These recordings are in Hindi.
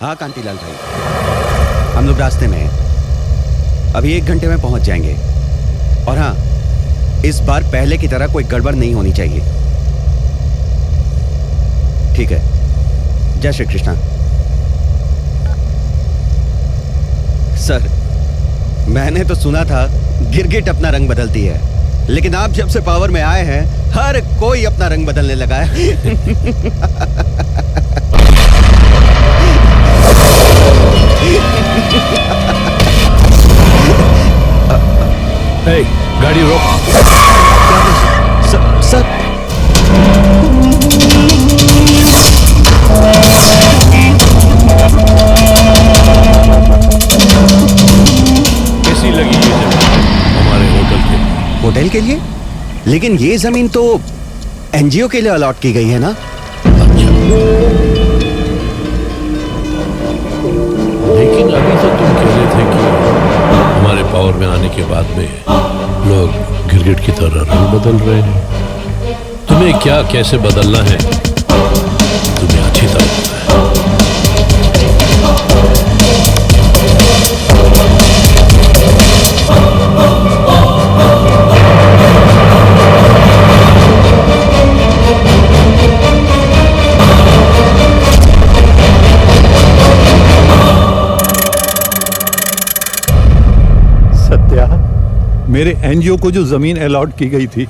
हाँ कांतिलाल भाई, हम लोग रास्ते में हैं। अभी 1 घंटे में पहुंच जाएंगे। और हाँ, इस बार पहले की तरह कोई गड़बड़ नहीं होनी चाहिए। ठीक है, जय श्री कृष्णा। सर, मैंने तो सुना था गिरगिट अपना रंग बदलती है, लेकिन आप जब से पावर में आए हैं हर कोई अपना रंग बदलने लगा है। Hey, गाड़ी रोक। सर, कैसी लगी ये जमीन हमारे होटल के? होटल के लिए? लेकिन ये जमीन तो एनजीओ के लिए अलॉट की गई है ना? लेकिन अभी तो तुम कह रहे थे कि हमारे पावर में आने के बाद में लोग गिरगिट की तरह रंग बदल रहे हैं। तुम्हें क्या कैसे बदलना है तुम्हें अच्छी तरह पता है। मेरे एनजीओ को जो जमीन अलॉट की गई थी,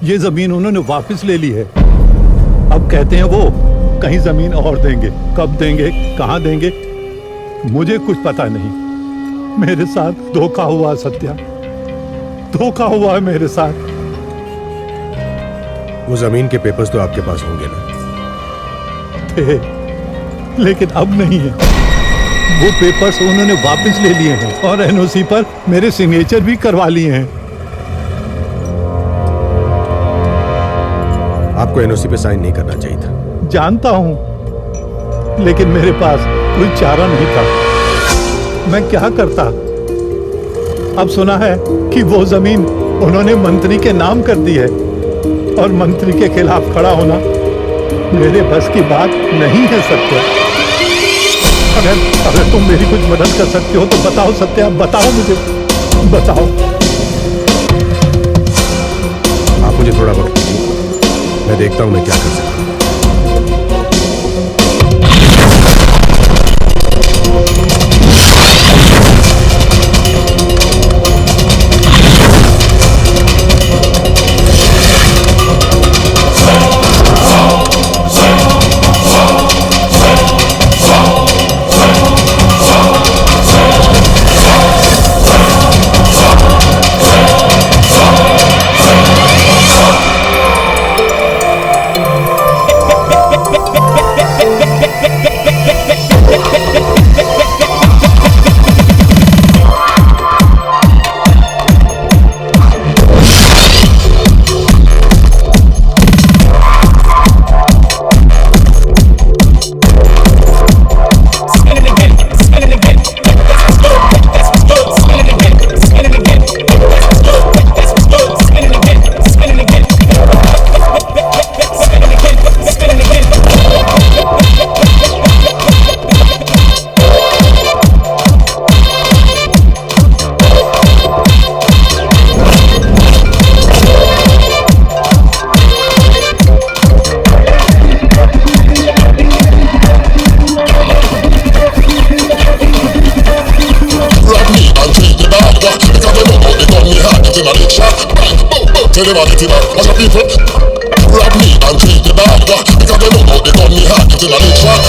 ये जमीन उन्होंने वापस ले ली है। अब कहते हैं वो कहीं जमीन और देंगे। कब देंगे, कहां देंगे, मुझे कुछ पता नहीं। मेरे साथ धोखा हुआ सत्या, धोखा हुआ है मेरे साथ। वो जमीन के पेपर्स तो आपके पास होंगे ना? थे, लेकिन अब नहीं है। वो पेपर्स उन्होंने वापस ले लिए हैं और एनओसी पर मेरे सिग्नेचर भी करवा लिए हैं। आपको एनओसी पे साइन नहीं करना चाहिए था। जानता हूं, लेकिन मेरे पास कोई चारा नहीं था। मैं क्या करता? अब सुना है कि वो जमीन उन्होंने मंत्री के नाम कर दी है और मंत्री के खिलाफ खड़ा होना मेरे बस की बात नहीं है सत्या। अगर तुम मेरी कुछ मदद कर सकते हो तो बताओ सत्या, बताओ मुझे, बताओ। आप मुझे थोड़ा वक्त दीजिए, मैं देखता हूं मैं क्या कर सकता हूं। Tell them all the team, watch your people grab me and take the bag, because they don't know they got me hot, it's in a little trap.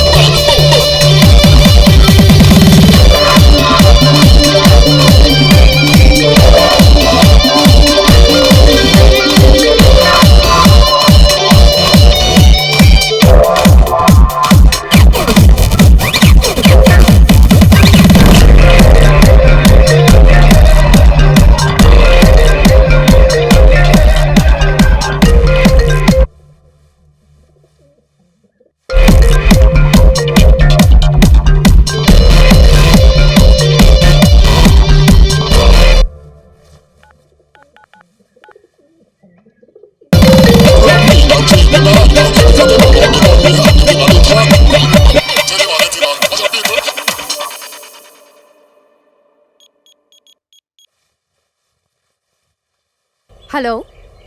Hello.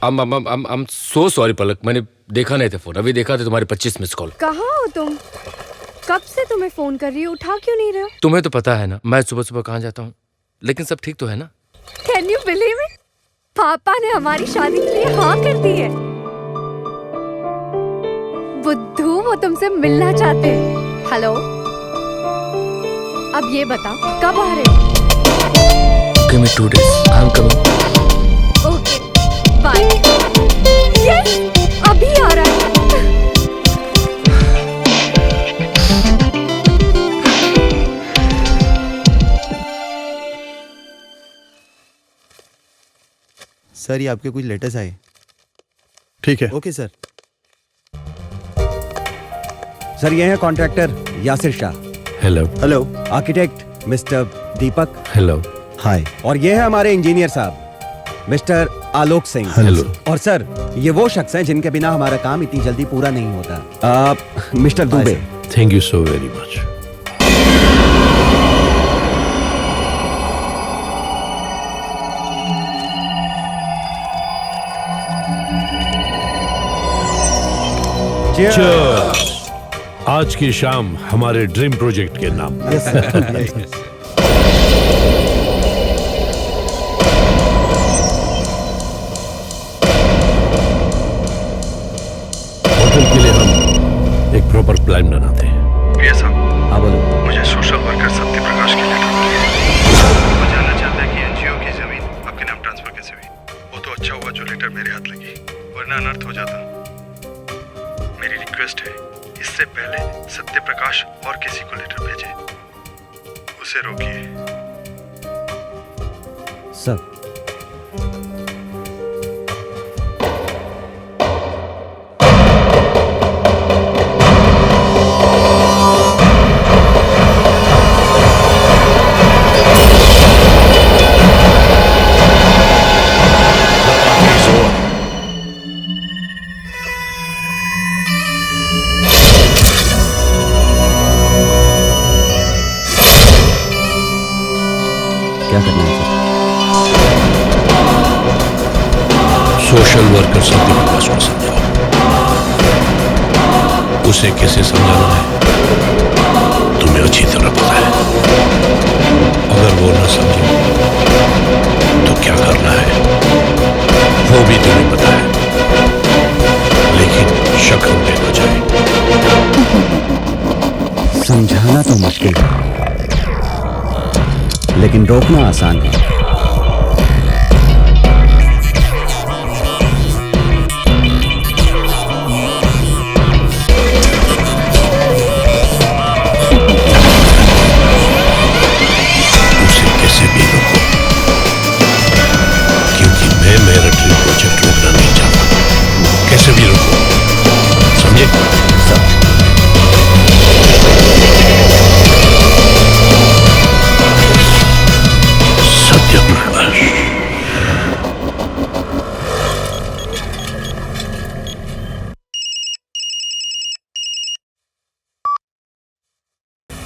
I'm so sorry पलक, मैंने देखा नहीं था फोन, अभी देखा था तुम्हारे 25 मिस कॉल। कहाँ हो तुम? कब से तुम्हें फोन कर रही हूँ, उठा क्यों नहीं रहे हो? तुम्हें तो पता है ना मैं सुबह सुबह कहाँ जाता हूँ, लेकिन सब ठीक तो है ना? Can you believe it? पापा ने हमारी शादी के लिए हाँ कर दी है। बुद्धू, वो तुमसे मिलना चाहते हैं। हेलो, अब ये बताओ कब आ रहे हो? Give me 2 days, I'm coming. Okay, bye. Yes, अभी आ रहा है। सर, ये आपके कुछ लेटर्स आए। ठीक है। Okay sir. सर, ये है contractor Yasir Shah. Hello. Hello. Architect mister Deepak. Hello. Hi. और ये है हमारे इंजीनियर साहब मिस्टर आलोक सिंह। हेलो। और सर, ये वो शख्स हैं जिनके बिना हमारा काम इतनी जल्दी पूरा नहीं होता। Mister Dubey. Thank you so very much. आज की शाम हमारे ड्रीम प्रोजेक्ट के नाम। Yes sir. होटल के लिए हम एक प्रॉपर प्लान बनाते हैं। भैया साहब, हाँ बोलो। मुझे सोशल वर्कर सत्य प्रकाश के लेटर वो जानना चाहता है कि एनजीओ की जमीन आपके नाम ट्रांसफर कैसे हुई। वो तो अच्छा हुआ जो लेटर मेरे हाथ लगी, वरना अनर्थ हो जाता। मेरी रिक्वेस्ट है, इससे पहले सत्य प्रकाश और किसी को लेटर भेजे। उसे रोकिए। सर, क्या करना है sir? Social worker Satya Prakash को समझाओ। उसे कैसे समझाना है तुम्हें अच्छी तरह पता है। अगर वो ना समझे तो क्या करना है वो भी तुम्हें पता है, लेकिन शक हम देना चाहे। समझाना तो मुश्किल है, लेकिन रोकना आसान है। उसे कैसे भी रोको, क्योंकि मैं मेरा ड्रीम प्रोजेक्ट रोकना नहीं चाहता। कैसे भी रोको, समझे? Satya Prakash.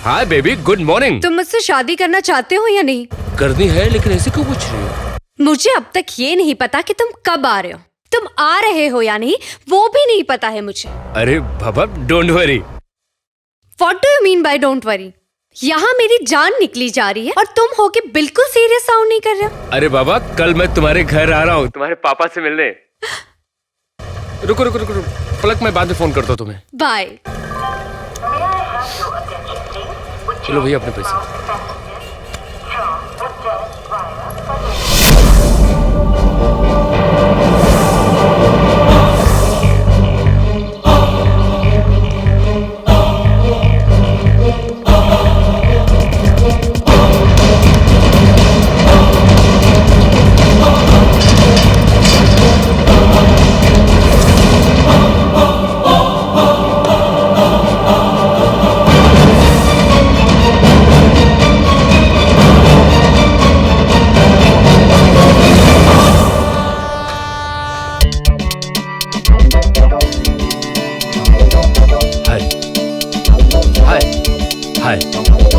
Hi baby, good morning. तुम मुझसे शादी करना चाहते हो या नहीं? करनी है, लेकिन ऐसे क्यों पूछ रही हो? मुझे अब तक ये नहीं पता कि तुम कब आ रहे हो। तुम आ रहे हो या नहीं वो भी नहीं पता है मुझे। अरे बाबा, don't worry. What do you mean by don't worry? यहाँ मेरी जान निकली जा रही है और तुम हो के बिल्कुल सीरियस साउंड नहीं कर रहे हो। अरे बाबा, कल मैं तुम्हारे घर आ रहा हूँ तुम्हारे पापा से मिलने। रुको रुको रुको रुको, पलक, मैं बाद में फोन करता हूँ तुम्हें। बाय। चलो भैया, अपने पैसे।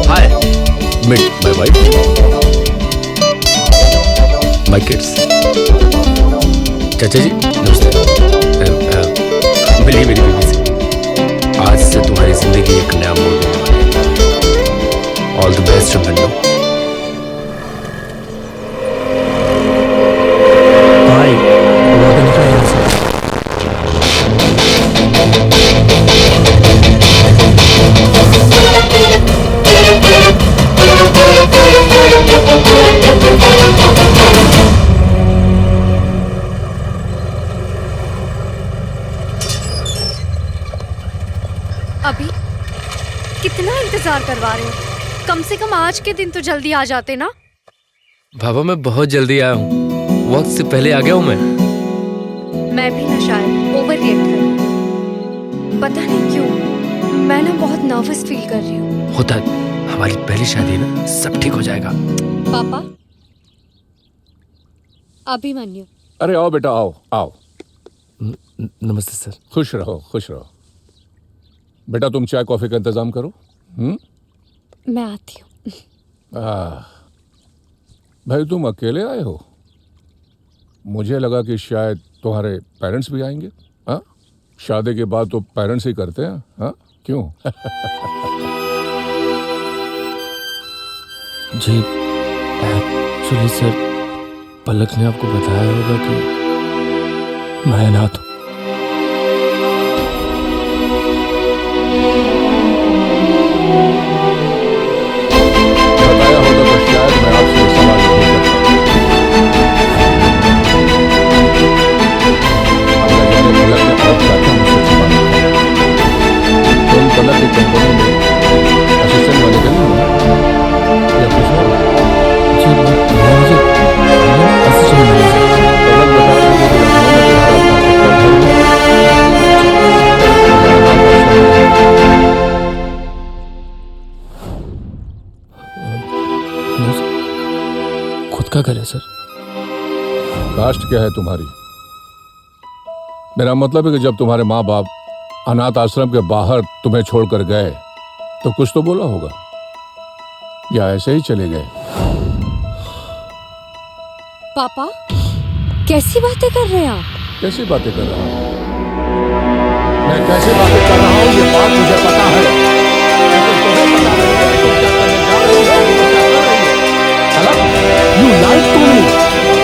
Hi, meet my wife, my kids. चाचा जी नमस्ते। मिलिए मेरी बीवी से। आज से तुम्हारी जिंदगी एक नया मोड़ लेने वाली है। All the best Ramando. अभी कितना इंतजार करवा रहे हो? कम से कम आज के दिन तो जल्दी आ जाते ना। बाबा, मैं बहुत जल्दी आया हूँ, वक्त से पहले आ गया हूँ मैं भी ना शायद ओवर रिएक्ट कर रही हूँ। पता नहीं क्यों मैं ना बहुत नर्वस फील कर रही हूँ। होता है, हमारी पहली शादी है ना, सब ठीक हो जाएगा। पापा, अभिमन्यु। अरे आओ बेटा, आओ आओ। नमस्ते सर। खुश रहो, खुश रहो। बेटा तुम चाय कॉफी का इंतजाम करो। मैं आती हूँ। भाई तुम अकेले आए हो? मुझे लगा कि शायद तुम्हारे पेरेंट्स भी आएंगे। हाँ, शादी के बाद तो पेरेंट्स ही करते हैं। हाँ, क्यों? जी एक्चुअली सर, पलक ने आपको बताया होगा कि मैं अनाथ हूँ। बताया होगा तो शायद मैं आपसे सवाल नहीं करता। अब न जाने पलक ने और क्या क्या मुझसे सवाल किया। तुम पलक की कंपनी में असिस्टेंट मैनेजर नहीं हो? खुद का घर है सर। कास्ट क्या है तुम्हारी? मेरा मतलब है कि जब तुम्हारे माँ बाप अनाथ आश्रम के बाहर तुम्हें छोड़कर गए तो कुछ तो बोला होगा, या ऐसे ही चले गए? पापा कैसी बातें कर रहे हैं आप? कैसी बातें कर रहा हूँ मैं? कैसी बातें कर रहा हूँ ये बात मुझे पता है, लेकिन तुम्हें पता नहीं है कि तुम क्या करने जा रही हो, क्या कर रही हो। चला, you lied to me।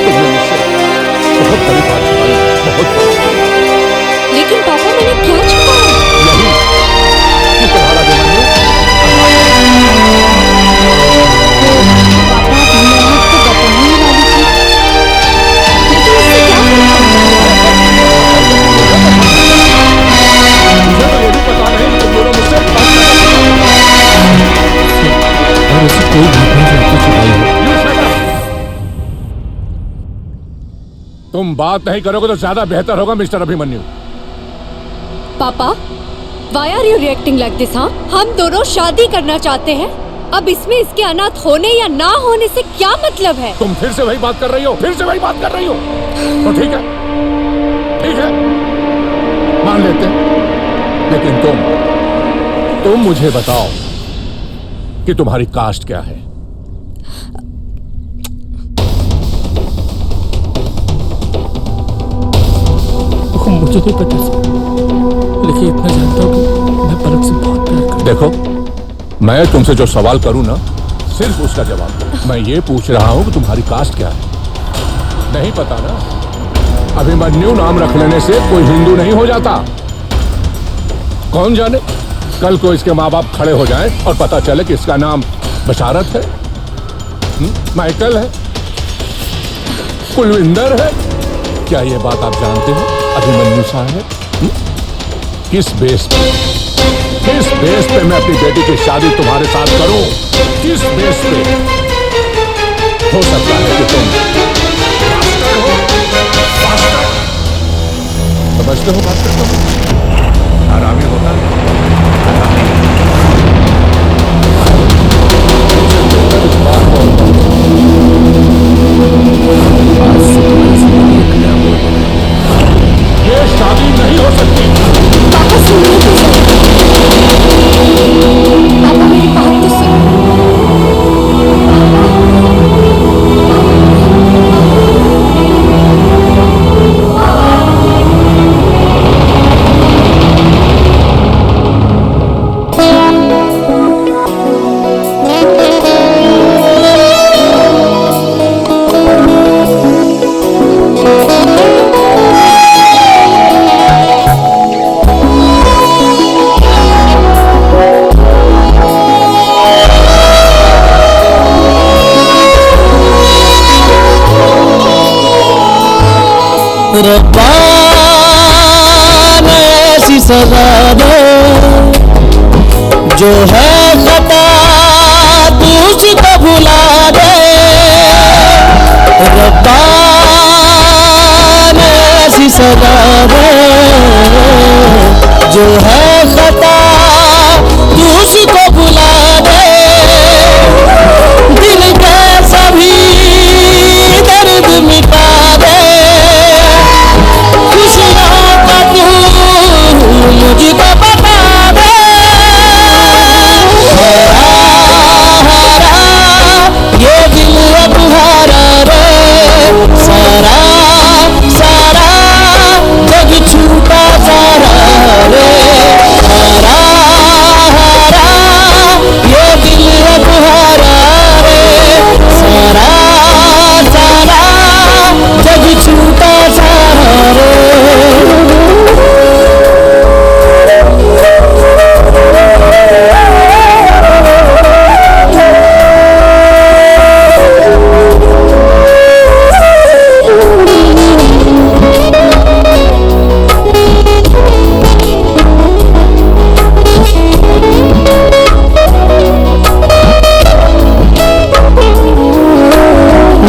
तुमने मुझसे बहुत बड़ी बात छुपाई, बहुत बड़ी। लेकिन पापा मैंने क्या छुपाया? यही कि तुम्हारा जन्म पापा मैं आपको बताने ही वाली थी, लेकिन उससे क्या मुझे तो ये भी पता नहीं कि तुम दोनों मुझसे और ऐसी कोई बात नहीं जो आपने छुपाई हो। तुम बात नहीं करोगे तो ज्यादा बेहतर होगा मिस्टर अभिमन्यु। पापा why are you reacting like this? हाँ, हम दोनों शादी करना चाहते हैं। अब इसमें इसके अनाथ होने या ना होने से क्या मतलब है? तुम फिर से वही बात कर रही हो, फिर से वही बात कर रही हो। तो ठीक है, ठीक है, मान लेते हैं, लेकिन तुम मुझे बताओ कि तुम्हारी कास्ट क्या है? मुझे नहीं पता सर, लेकिन इतना जानता हूँ कि मैं पलक से बहुत प्यार करता हूँ। देखो, मैं तुमसे जो सवाल करूं ना, सिर्फ उसका जवाब दो। मैं ये पूछ रहा हूं कि तुम्हारी कास्ट क्या है? नहीं पता ना? अभिमन्यु नाम रख लेने से कोई हिंदू नहीं हो जाता। कौन जाने कल को इसके माँ बाप खड़े हो जाएं और पता चले कि इसका नाम बशारत है, माइकल है, कुलविंदर है। क्या ये बात आप जानते हो अभिमन्यु साहब? किस बेस पे मैं अपनी बेटी की शादी तुम्हारे साथ करूं? किस बेस पे? हो सकता है कि तुम मास्टर हो, मास्टर। समझते हो बात करता हूं? हरामी होता है, ये शादी नहीं हो सकती। पापा सुनिए तो सही। पापा मेरी बात तो सुनो। रब्बा ने ऐसी सजा दे, जो है खता तू उसको भुला दे। रब्बा ने ऐसी सजा दे, जो है खता तू उसको भुला दे। दिल के सभी दर्द मिटा दे, खुशियों का तू मुझको बता दे। हारा ये दिल अब हारा रे, सारा सारा जग छूटा सारा रे। हारा ये दिल अब हारा रे, सारा सारा जग छूटा सारा रे।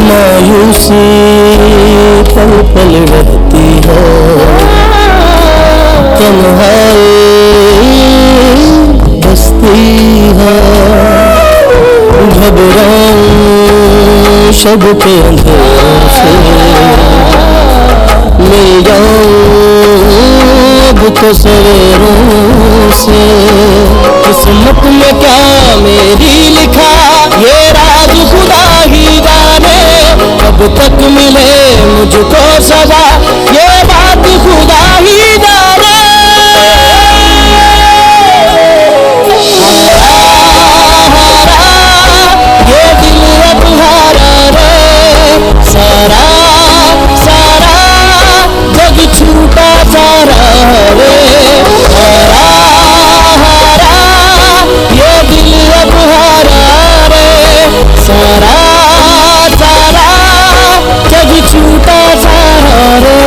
मायूसी पल पल रहती है, तन्हाई बसती है, घबराऊं शब के अंधेरों से मिल जाऊं अब तो सवेरों से। किस्मत में क्या मेरी लिखा ये राज खुदा ही जाने, कब तक मिले मुझको सजा ये बात खुदा ही जाने। ये दिल अब हारा रे, सारा सारा जग छूटा जा रहा रे। ये दिल अब हारा रे, सारा सारा जग छूटा जा रहा रे।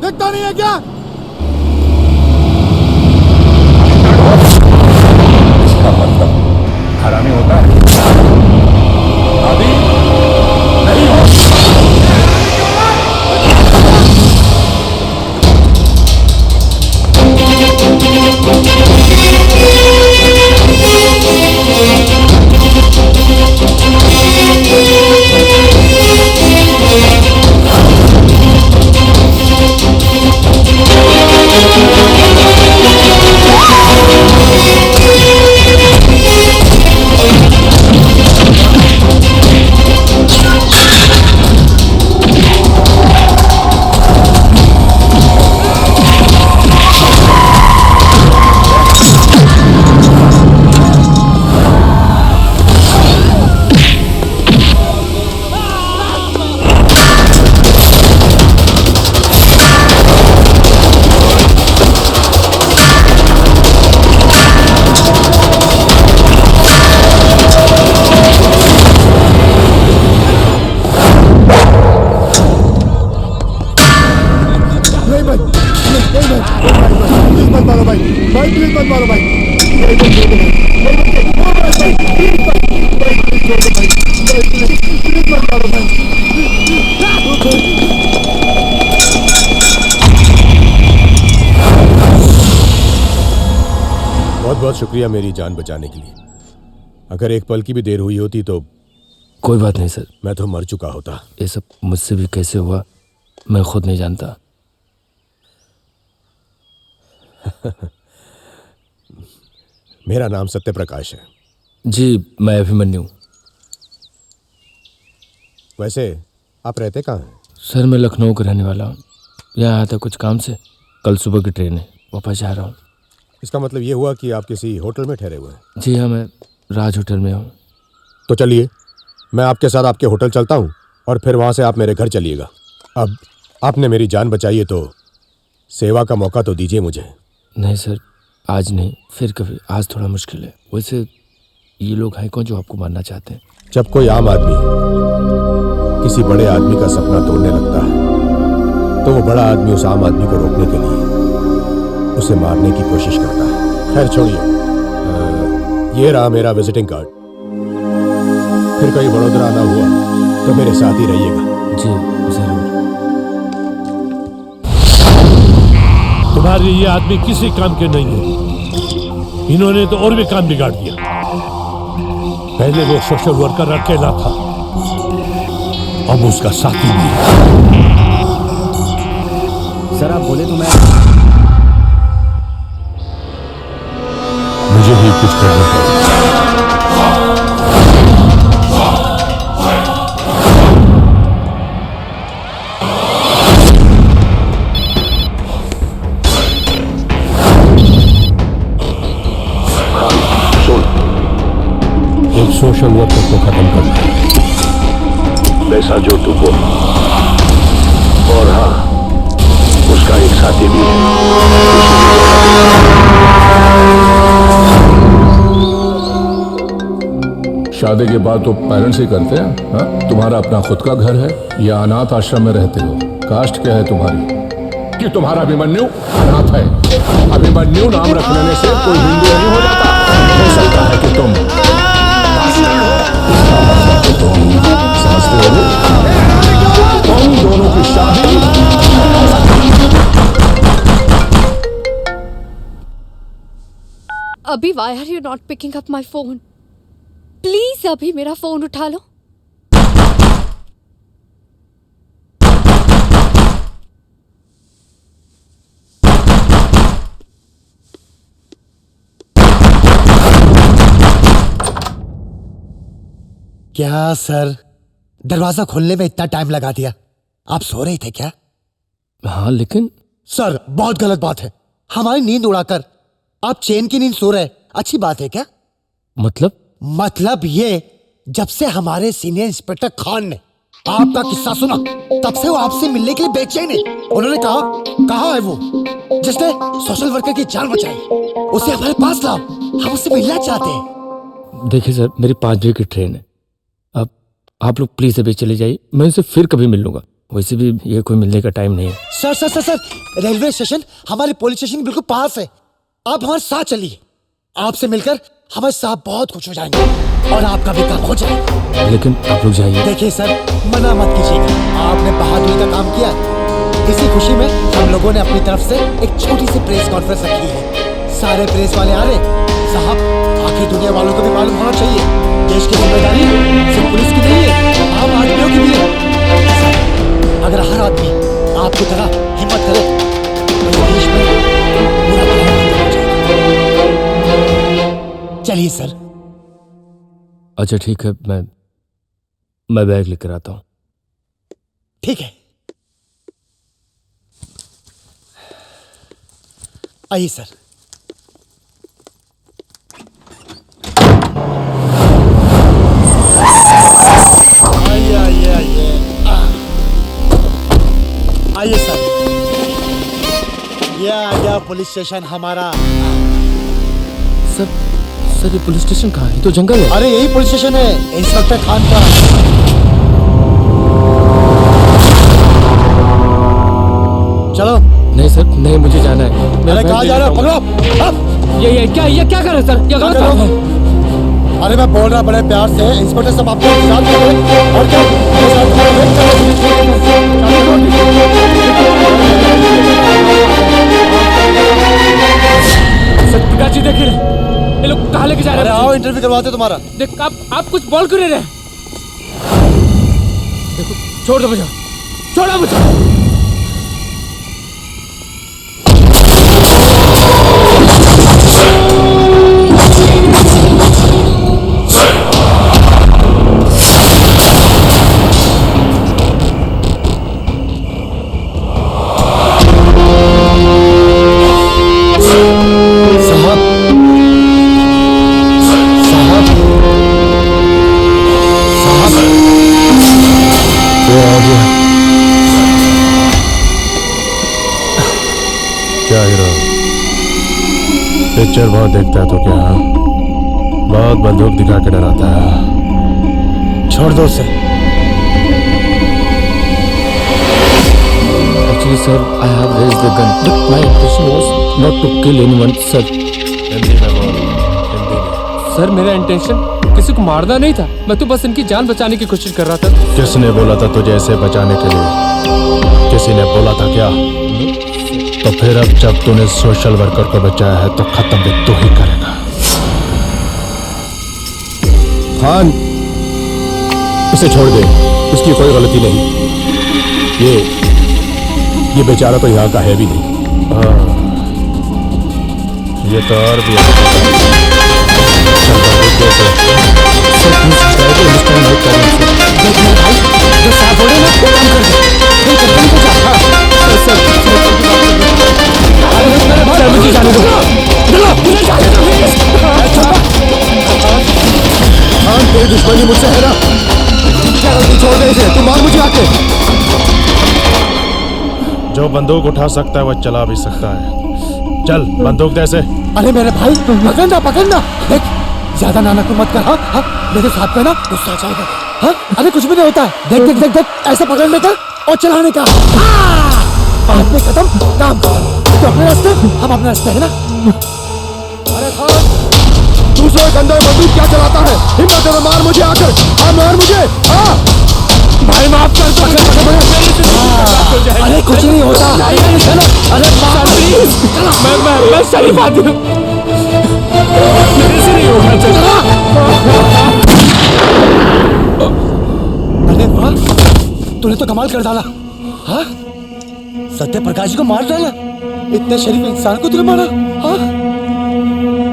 देखता नहीं है क्या? इसका मतलब हरामी होता है, आदि नहीं होता। बहुत बहुत शुक्रिया मेरी जान बचाने के लिए। अगर एक पल की भी देर हुई होती तो कोई बात नहीं सर, मैं तो मर चुका होता। ये सब मुझसे भी कैसे हुआ मैं खुद नहीं जानता। मेरा नाम सत्यप्रकाश है। जी मैं अभिमन्यु। वैसे आप रहते कहाँ हैं? सर मैं लखनऊ का रहने वाला हूँ, यहाँ आया था कुछ काम से। कल सुबह की ट्रेन है, वापस जा रहा हूँ। इसका मतलब ये हुआ कि आप किसी होटल में ठहरे हुए हैं? जी हाँ, मैं राज होटल में हूँ। तो चलिए मैं आपके साथ आपके होटल चलता हूँ और फिर वहाँ से आप मेरे घर चलिएगा। अब आपने मेरी जान बचाई है तो सेवा का मौका तो दीजिए मुझे। नहीं सर, आज नहीं, फिर कभी। आज थोड़ा मुश्किल है। वैसे ये लोग हैं कौन जो आपको मारना चाहते हैं? जब कोई आम आदमी किसी बड़े आदमी का सपना तोड़ने लगता है तो वो बड़ा आदमी उस आम आदमी को रोकने के लिए उसे मारने की कोशिश करता है। खैर छोड़िए, ये रहा मेरा विजिटिंग कार्ड। फिर कहीं बड़ोदरा आना हुआ तो मेरे साथ ही रहिएगा। जी जरूर। तुम्हारे ये आदमी किसी काम के नहीं है। इन्होंने तो और भी काम बिगाड़ दिया। पहले वो सोशल वर्कर अकेला था, अब उसका साथी भी है। सर आप बोले तो मैं मुझे भी कुछ करना पड़ेगा। एक सोशल वर्कर को खत्म करना है, वैसा जो तू बोल। और हाँ, उसका एक साथी भी है। शादी के बाद तो पेरेंट्स ही करते हैं। हाँ? तुम्हारा अपना खुद का घर है या अनाथ आश्रम में रहते हो? कास्ट क्या है तुम्हारी? कि तुम्हारा अभिमन्यु अनाथ है? अभिमन्यु नाम रख लेने से कोई हिंदू नहीं हो जाता। हो सकता है कि तुम समझते हो तुम दोनों की शादी। अभी why are you not picking up my phone? Please अभी मेरा फोन उठा लो। क्या सर, दरवाजा खोलने में इतना टाइम लगा दिया? आप सो रहे थे क्या? हाँ लेकिन सर बहुत गलत बात है। हमारी नींद उड़ाकर आप चैन की नींद सो रहे, अच्छी बात है क्या? मतलब ये, जब से हमारे सीनियर इंस्पेक्टर खान ने आपका किस्सा सुना तब से वो आपसे मिलने के लिए बेचैन है। उन्होंने कहा, कहाँ है वो जिसने सोशल वर्कर की जान बचाई? उसे हमारे पास लाओ, हम उससे मिलना चाहते हैं। देखिए सर, मेरी 5 बजे की ट्रेन है। अब आप लोग प्लीज अभी चले जाइए, मैं उनसे फिर कभी मिल लूंगा। वैसे भी ये कोई मिलने का टाइम नहीं है। Sir sir sir sir, railway station हमारे पुलिस स्टेशन बिल्कुल पास है। आप हमारे साथ चलिए, आपसे मिलकर हमारे साहब बहुत खुश हो जाएंगे और आपका भी काम हो जाएगा। लेकिन आप लोग जाइए। देखिए सर, मना मत कीजिएगा, आपने बहादुरी का काम किया। इसी खुशी में हम लोगों ने अपनी तरफ से एक छोटी सी प्रेस कॉन्फ्रेंस रखी है। सारे प्रेस वाले आ रहे। साहब, आखिर दुनिया वालों को भी मालूम होना चाहिए, देश की जिम्मेदारी सिर्फ पुलिस की नहीं है, आम आदमियों की भी है। अगर हर आदमी आपकी तरह हिम्मत करे तो देश में पूरा हो जाएगा। चलिए सर। अच्छा ठीक है, मैं बैग लेकर आता हूँ। ठीक है, आइए सर। आइए आइए आइए आइए सर, ये आ गया पुलिस स्टेशन हमारा। सर ये पुलिस स्टेशन कहाँ है? ये तो जंगल है। अरे यही पुलिस स्टेशन है इंस्पेक्टर खान का। चलो। नहीं सर, नहीं, मुझे जाना है। अरे कहाँ जा रहे हो? पकड़ो। ये क्या कर रहे हैं सर? ये गलत बात है। अरे मैं बोल रहा बड़े प्यार से, इंस्पेक्टर साहब आपको साथ में और क्या सर, प्रकाश जी देखिए, ये लोग कहाँ लेके जा रहे हैं? आओ इंटरव्यू करवाते तुम्हारा। देख, आप कुछ बोल क्यों नहीं रहे? देखो, छोड़ दो मुझे, छोड़ो मुझे। क्या हीरो, पिक्चर बहुत देखता है तो क्या बहुत बंदूक दिखा के डराता है? छोड़ दो उसे। Actually, sir, I have raised the gun, but my intention was not to kill anyone, sir. Hindi में बोल, हिंदी में। सर, मेरा इंटेंशन किसी को मारना नहीं था, मैं तो बस इनकी जान बचाने की कोशिश कर रहा था। किसने बोला था तुझे ऐसे बचाने के लिए? किसी ने बोला था क्या? तो फिर अब जब तूने सोशल वर्कर को बचाया है तो खत्म भी तू ही करेगा। खान, इसे छोड़ दे, इसकी कोई गलती नहीं। ये बेचारा तो यहाँ का है भी नहीं। हाँ, ये तो और भी तेरी दुश्मनी मुझसे है ना? क्या गलती छोड़ दे इसे, तू मार मुझे आके। जो बंदूक उठा सकता है वह चला भी सकता है। चल बंदूक दे से। अरे मेरे भाई, पकड़ना पकड़ना, देख ज्यादा नानक मत कर। हाँ हाँ, मेरे साथ में ना गुस्सा आ जाएगा। हाँ अरे कुछ भी नहीं होता है। देख देख देख देख, ऐसा पकड़ने का और चलाने का। बात में खत्म, काम खत्म। तो अपने रास्ते, हम अपने रास्ते है ना। अरे खान, दूसरे कंधे में बंदूक क्या चलाता है? हिम्मत है तो मार मुझे आकर। हाँ मार मुझे। हाँ भाई माफ कर दो। अरे कुछ नहीं होता। चलो अरे प्लीज, मैं शरीफ आदमी हूँ, मेरे से नहीं होगा। चलो। अरे वाह, तूने तो कमाल कर डाला। हाँ सत्य प्रकाश जी को मार डाला। इतने शरीफ इंसान को तूने मारा। हाँ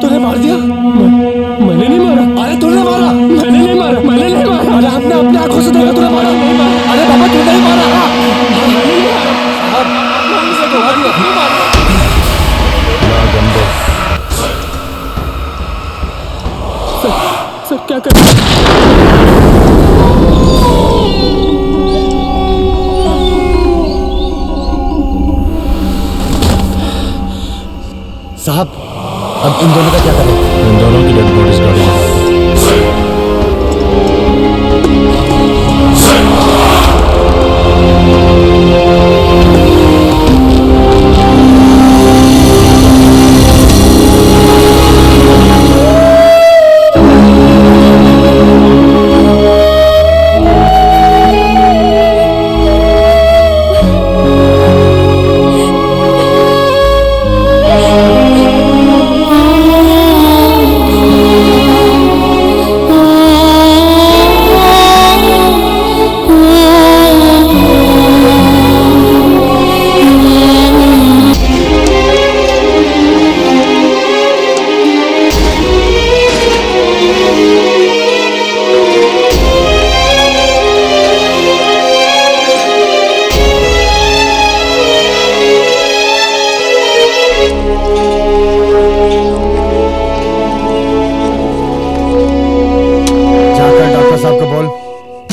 तूने मार दिया। मैंने नहीं मारा। अरे तूने मारा। मैंने नहीं मारा। मैंने नहीं मारा। अरे हमने अपने आंखों से देखा तूने मारा। नहीं मारा। अरे बाबा तूने ही मारा। मैंने नहीं मारा। सर क्या कर रहे हैं? साहब अब इन दोनों का क्या करें? इन दोनों की डेड बॉडीज गाड़ी में डाल दो।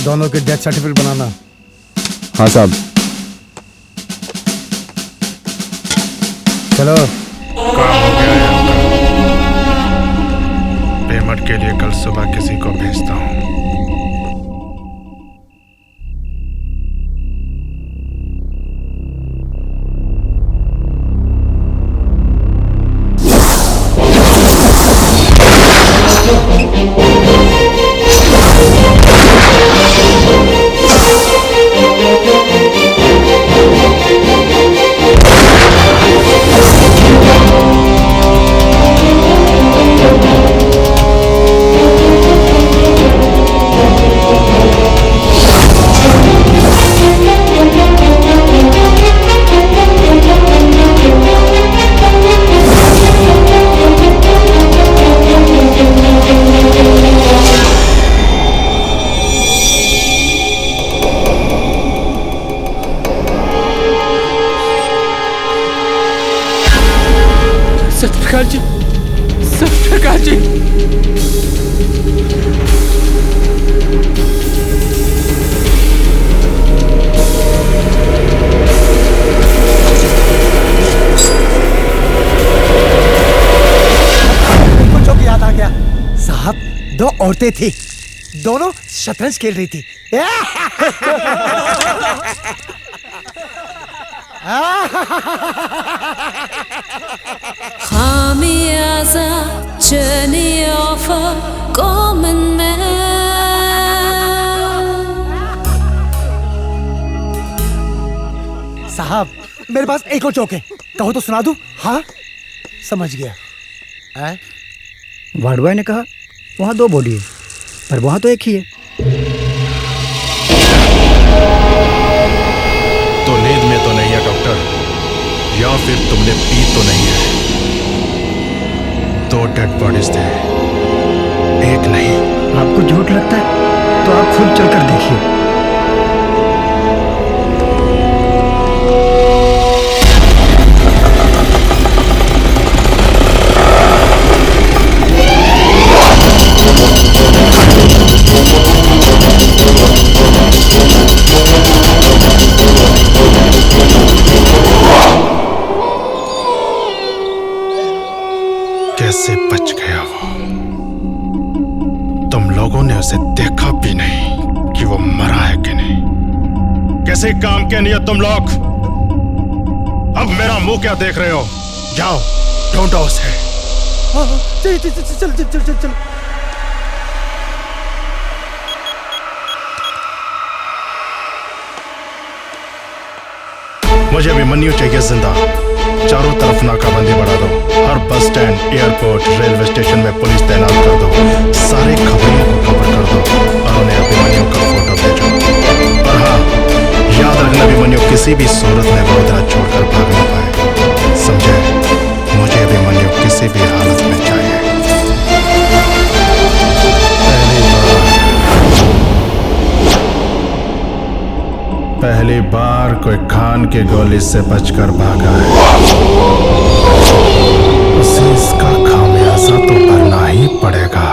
दोनों के डेथ सर्टिफिकेट बनाना। हाँ साहब। चलो। काम हो गया है आपका। पेमेंट के लिए कल सुबह किसी को भेजता हूँ। सत्यप्रकाश जी, सत्यप्रकाश जी। कुछ जो याद आ गया साहब, दो औरतें थी, दोनों शतरंज खेल रही थी। Khamiaza journey of a common man. साहब मेरे पास एक और चौक है, कहो तो सुना दूं? हाँ समझ गया। वार्ड बॉय ने कहा वहाँ दो बॉडी है, पर वहाँ तो एक ही है। तो नींद में तो नहीं है डॉक्टर, या फिर तुमने पी तो नहीं है? दो डेड बॉडीज थे, एक नहीं। आपको झूठ लगता है तो आप खुद चलकर देखिए। कैसे बच गया वो? से देखा भी नहीं कि वो मरा है कि नहीं। कैसे काम के नहीं तुम लोग? अब मेरा मुंह क्या देख रहे हो? जाओ ढूंढो उसे। चल चल चल चल चल चल चल। मुझे अभिमन्यु चाहिए जिंदा। चारों तरफ नाकाबंदी बढ़ा दो। हर bus stand, airport, railway station में पुलिस तैनात कर दो। सारे खबरों को कवर कर दो और उन्हें अभिमन्यु का फोटो भेजो। और हाँ, याद रखना अभिमन्यु किसी भी सूरत में वडोदरा छोड़कर भाग न पाए। समझे? मुझे अभिमन्यु किसी भी हालत में चाहिए। पहली बार कोई खान की गोली से बचकर भागा है, उसे इसका खामियाजा तो भरना ही पड़ेगा।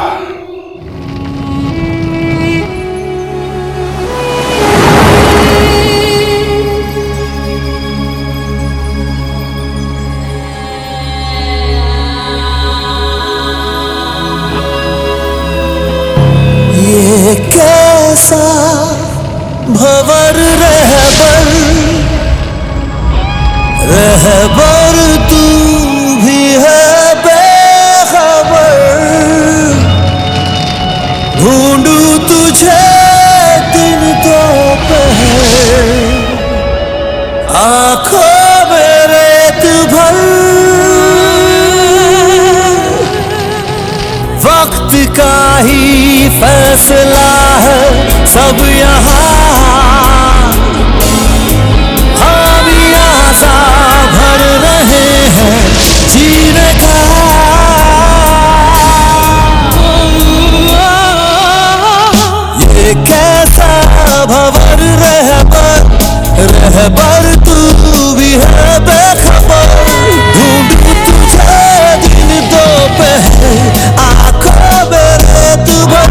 ये कैसा भंवर रहबर तू भी है बेखबर। ढूंढूं तुझे दिन दोपहर, आंखों में रेत भर। वक्त का ही फैसला है सब यहाँ। खामियाजा भर रहे हैं जीने का। ये कैसा भंवर रहबर तू भी है बेखबर। ढूंढूं तुझे दिन दोपहर, आंखों में रेत भर।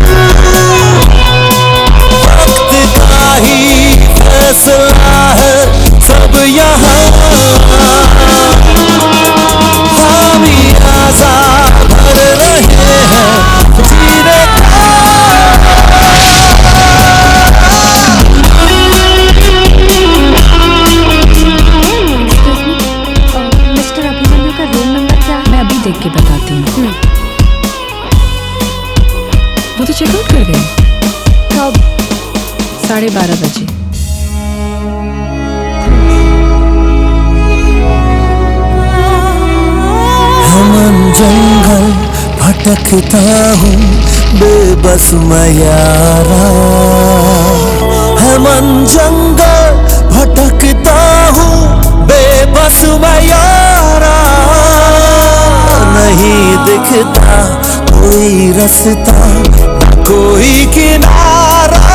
वक्त का ही फैसला है सब यहाँ। खामियाजा भर रहे हैं जीने का। मिस्टर अभिमन्यु का रूम नंबर क्या? मैं अभी देख के बताती हूँ। वो तो चेकआउट कर गए। कब? 12:30 बजे। मन जंगल भटकता हूँ बेबस मैं यारा। है मन जंगल भटकता हूँ बेबस मैं यारा। नहीं दिखता कोई रास्ता, कोई किनारा।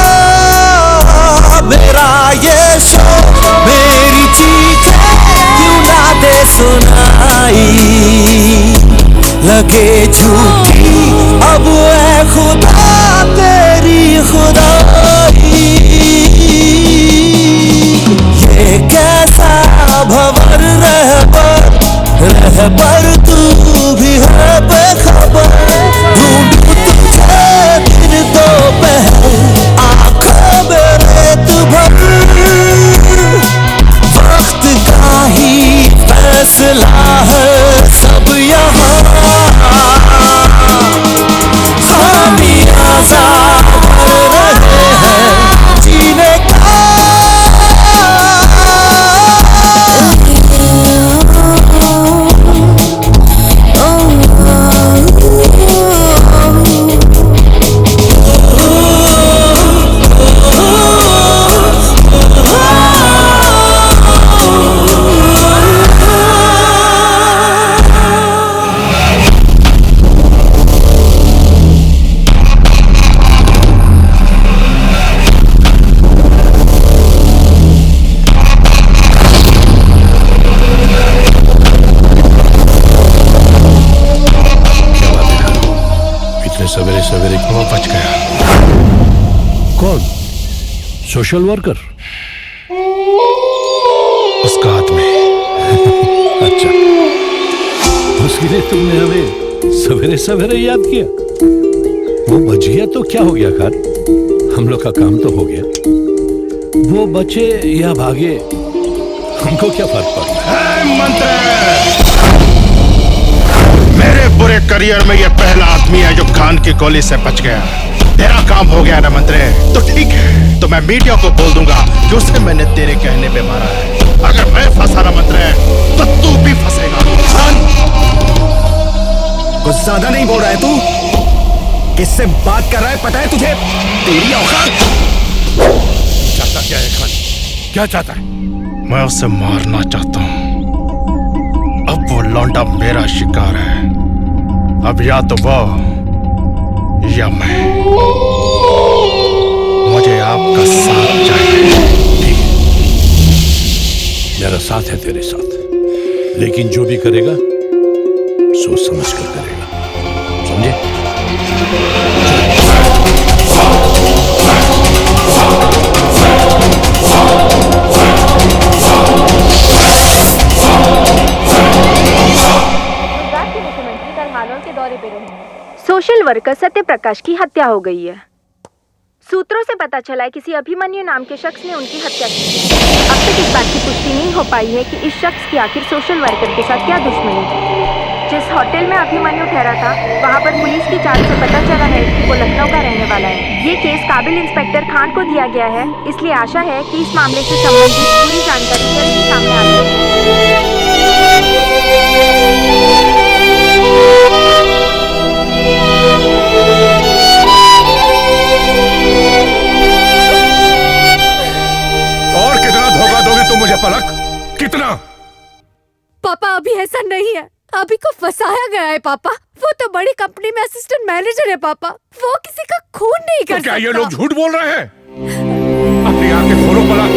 मेरा ये शौक, मेरी चीखें क्यों ना दे सुनाई। लगे झूठी अब ऐ खुदा तेरी खुदाई। ये कैसा भंवर रहबर तू भी है बेखबर। ढूंढूं तुझे दिन दोपहर, आंखों में रेत भर। वक्त का ही फैसला है सब यहाँ। खामियाजा भर रहे हैं जीने का। सवेरे सवेरे वो बच गया। कौन? Social worker? उसका आदमी। अच्छा, उसके लिए तुमने हमें सवेरे सवेरे याद किया? वो बच गया तो क्या हो गया खान, हम लोग का काम तो हो गया। वो बचे या भागे हमको क्या फर्क पड़ता है। मंत्री, मेरे बुरे करियर में ये पहला आदमी है जो खान की गोली से बच गया। तेरा काम हो गया ना मंत्री, तो ठीक है, तो मैं मीडिया को बोल दूंगा कि उसे मैंने तेरे कहने पे मारा है। अगर मैं फंसा ना मंत्री, तो तू भी फंसेगा। कुछ ज्यादा नहीं बोल रहा है तू? किससे बात कर रहा है पता है तुझे? तेरी औकात। चाहता क्या है खान, क्या चाहता है? मैं उसे मारना चाहता हूं। अब वो लौंडा मेरा शिकार है। अब या तो वो या मैं। मुझे आपका साथ चाहिए। मेरा साथ है तेरे साथ, लेकिन जो भी करेगा सोच समझ कर करेगा, समझे? मुख्यमंत्री कल हालोल के दौरे पे रहेंगे। सोशल वर्कर सत्य प्रकाश की हत्या हो गई है। सूत्रों से पता चला है किसी अभिमन्यु नाम के शख्स ने उनकी हत्या की है। अब तक इस बात की पुष्टि नहीं हो पाई है कि इस शख्स की आखिर सोशल वर्कर के साथ क्या दुश्मनी थी। जिस होटल में अभिमन्यु ठहरा था, वहां पर पुलिस की जांच से पता चला है कि वो लखनऊ का रहने वाला है। ये केस काबिल इंस्पेक्टर खान को दिया गया है, इसलिए आशा है कि इस मामले से संबंधित पूरी जानकारी जल्द ही सामने आ जाएगी। और कितना धोखा दोगे तुम मुझे पलक? कितना? पापा अभी ऐसा नहीं है, अभी को फंसाया गया है पापा। वो तो बड़ी कंपनी में असिस्टेंट मैनेजर है पापा, वो किसी का खून नहीं कर तो क्या सकता। ये लोग झूठ बोल रहे हैं? अपनी आंखें खोलो पलक,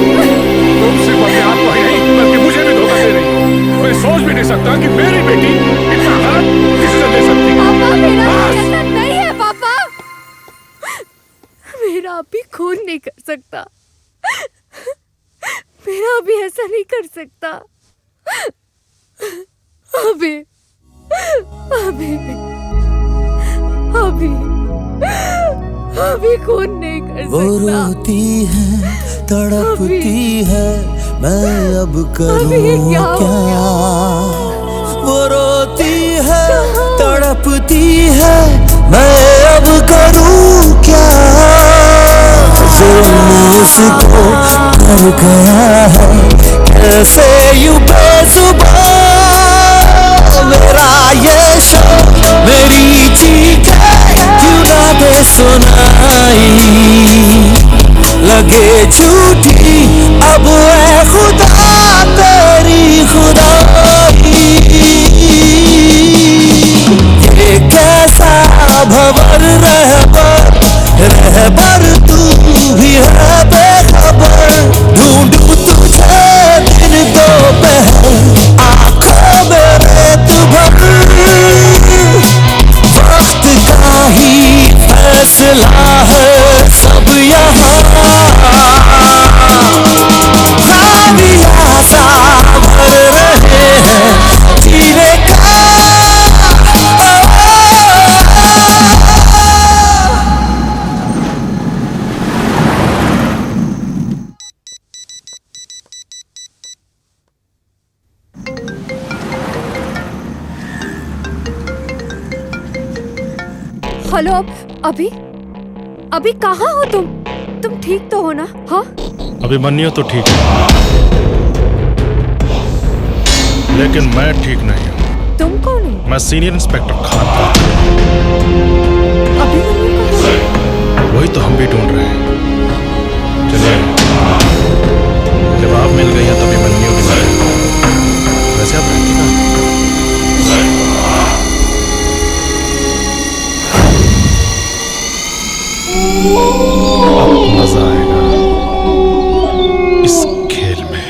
तुम सिर्फ अपने आप को ही नहीं बल्कि मुझे भी धोखा दे रही हो। मैं सोच भी नहीं सकता कि मेरी बेटी इतना गलत डिसीजन ले सकती है। पापा मेरा ऐसा नहीं है पापा, मेरा अभी खून नहीं कर सकता, मेरा अभी ऐसा नहीं कर सकता। अभी अभी अभी अभी खून नहीं कर सकता। वो रोती है, तड़पती है, मैं अब करूं क्या? वो रोती है, तड़पती है, मैं अब करूं क्या? जुर्म उसको कर गया है, कैसे यूं बेजुबान मेरा ये शौक, मेरी चीखें क्यों ना दे सुनाई? लगे झूठी अब ऐ खुदा तेरी खुदाई। ये कैसा भंवर रहबर तू भी है बेखबर। ढूंढूं तुझे दिन दोपहर, आंखों में रेत भर। वक्त का ही फैसला है सब यहाँ, खालिया सा भर रहे हैं जीने का। हेलो, अभी कहाँ हो तुम? तुम ठीक तो हो ना? हाँ अभिमन्यु तो ठीक है, लेकिन मैं ठीक नहीं हूँ। तुम कौन हो? मैं सीनियर इंस्पेक्टर खान का। अभिमन्यु का? वही तो हम भी ढूंढ रहे हैं। चलिए, जब आप मिल गई हैं तो अभिमन्यु भी मिल गया। वैसे आप रहती ना? अब मजा आएगा इस खेल में।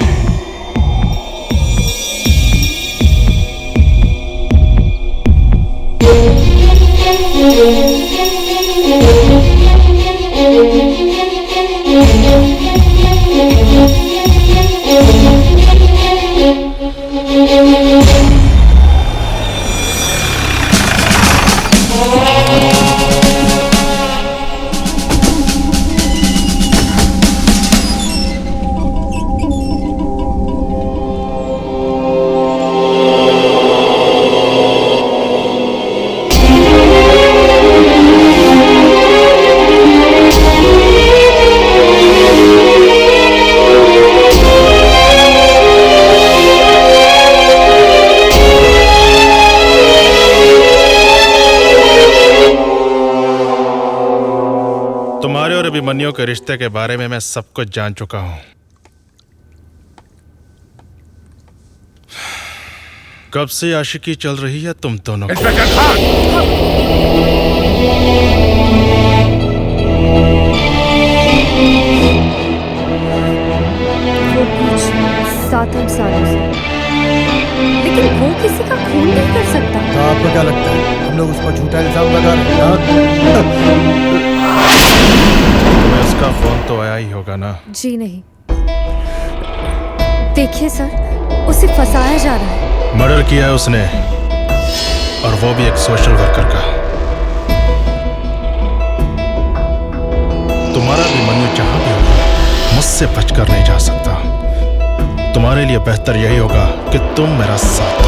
Thank you. अभिमन्यु के रिश्ते के बारे में मैं सब कुछ जान चुका हूं। कब से आशिकी चल रही है तुम दोनों को? वो कुछ 7-8 सालों से, लेकिन वो किसी का खून नहीं कर सकता। तो आपको क्या लगता है हम लोग उस पर झूठा इल्जाम लगा रहे हैं? तुम्हें उसका फोन तो आया ही होगा ना? जी नहीं। देखिए सर, उसे फंसाया जा रहा है। मर्डर किया है उसने, और वो भी एक सोशल वर्कर का। तुम्हारा अभिमन्यु जहां भी होगा मुझसे बचकर नहीं जा सकता। तुम्हारे लिए बेहतर यही होगा कि तुम मेरा साथ दो।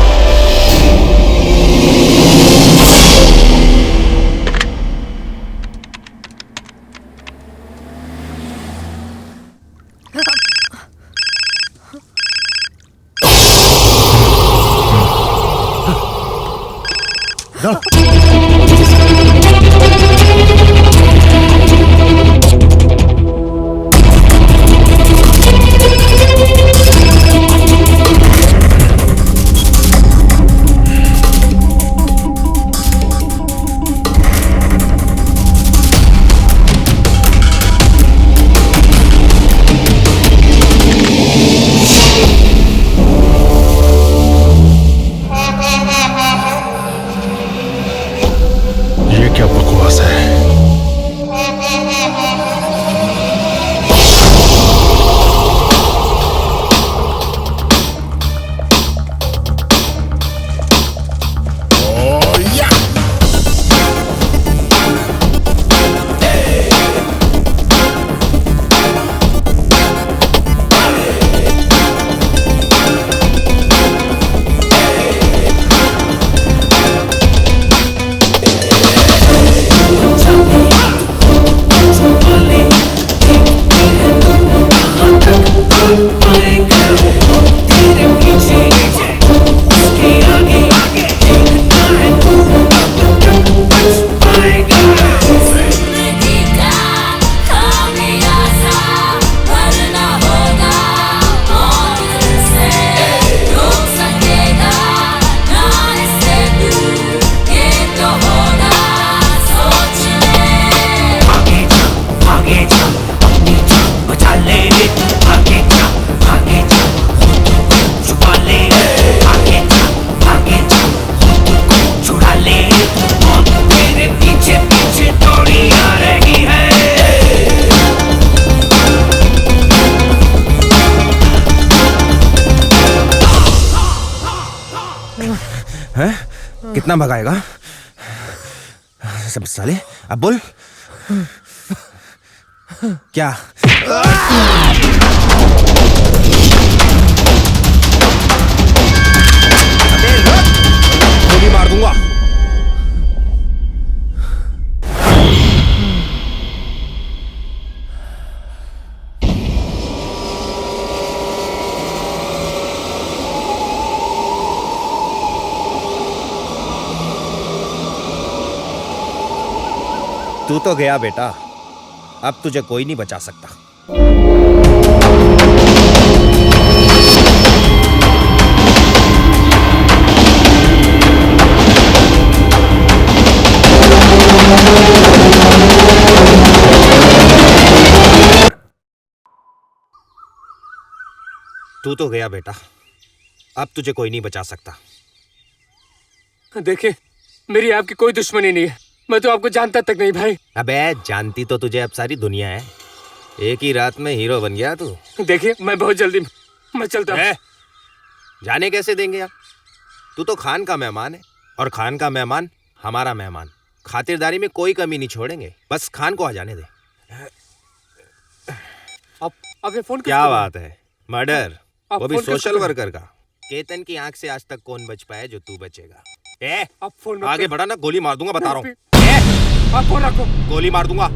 कितना भगाएगा सब साले? अब बोल क्या? गोली मार दूंगा। तू तो गया बेटा, अब तुझे कोई नहीं बचा सकता। तू तो गया बेटा, अब तुझे कोई नहीं बचा सकता। देखिए, मेरी आपकी कोई दुश्मनी नहीं है, मैं तो आपको जानता तक नहीं भाई। अबे जानती तो तुझे अब सारी दुनिया है। एक ही रात में हीरो बन गया तू। देखिए, मैं बहुत जल्दी मैं चलता हूँ। जाने कैसे देंगे आप? तू तो खान का मेहमान है, और खान का मेहमान हमारा मेहमान। खातिरदारी में कोई कमी नहीं छोड़ेंगे, बस खान को आ जाने दे। आपने फोन क्या बात है? मर्डर, वो भी सोशल वर्कर का। केतन की आंख से आज तक कौन बच पाया जो तू बचेगा? आप फोन आगे बढ़ा ना, गोली मार दूंगा, बता रहा हूँ। आप फोन रखो। गोली मार दूंगा।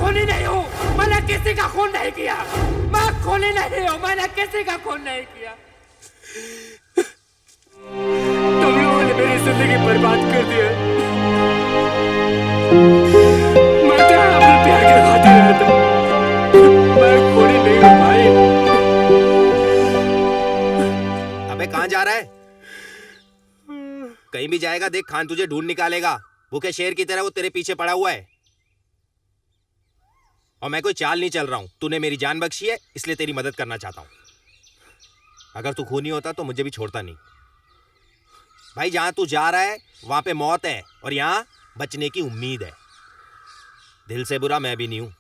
खूनी नहीं हूँ, मैंने किसी का खून नहीं किया। मैं खूनी नहीं हूँ, मैंने किसी का खून नहीं किया। तुम लोगों ने मेरी जिंदगी बर्बाद कर दी है। मैं तो अपने प्यार के खातिर रहता हूँ। मैं खूनी नहीं हूँ भाई। अबे कहाँ जा रहा है? कहीं भी जाएगा देख खान तुझे ढूंढ निकालेगा। भूखे शेर की तरह वो तेरे पीछे पड़ा हुआ है। और मैं कोई चाल नहीं चल रहा हूं। तूने मेरी जान बख्शी है इसलिए तेरी मदद करना चाहता हूं। अगर तू खूनी होता तो मुझे भी छोड़ता नहीं। भाई जहां तू जा रहा है वहां पे मौत है और यहां बचने की उम्मीद है। दिल से बुरा मैं भी नहीं हूं।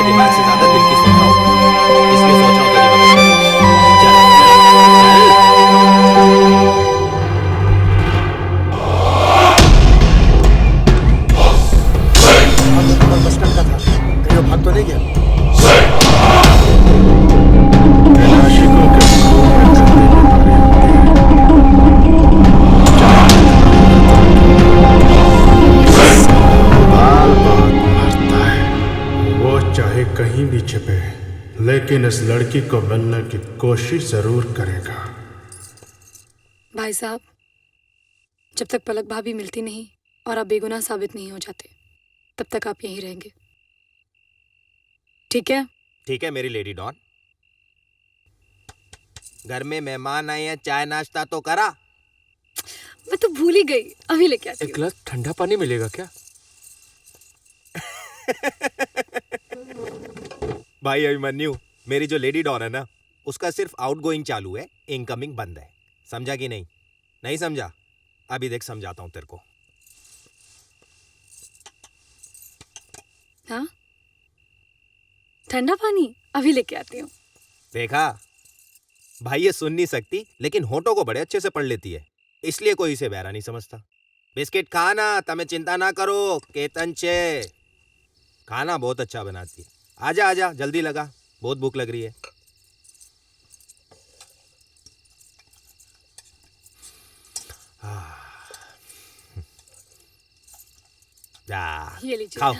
दिमाग से ज्यादा दिल की सुन रहा हूं, इसलिए सोच रहा हूं तेरी मदद करूं। चल चल। बस स्टैंड का था, कहीं वो भाग तो नहीं गया? चाहे कहीं भी छिपे लेकिन इस लड़की को मिलने की कोशिश जरूर करेगा। भाई साहब, जब तक पलक भाभी मिलती नहीं और आप बेगुनाह साबित नहीं हो जाते तब तक आप यहीं रहेंगे, ठीक है? ठीक है मेरी लेडी डॉन। घर में मेहमान आए हैं, चाय नाश्ता तो करा। मैं तो भूल ही गई, अभी लेके आती हूँ। एक गिलास ठंडा पानी मिलेगा क्या? भाई अभिमन्यु, मेरी जो लेडी डॉन है ना उसका सिर्फ आउटगोइंग चालू है, इनकमिंग बंद है। समझा कि नहीं? नहीं समझा? अभी देख समझाता हूं तेरे को। हाँ, ठंडा पानी अभी लेके आती हूँ। देखा भाई, ये सुन नहीं सकती लेकिन होठों को बड़े अच्छे से पढ़ लेती है, इसलिए कोई इसे बहरा नहीं समझता। बिस्किट खाना, तमें चिंता ना करो केतन चे। खाना बहुत अच्छा बनाती है। आजा आजा, जल्दी लगा, बहुत भूख लग रही है। ये लीजिए। खाओ।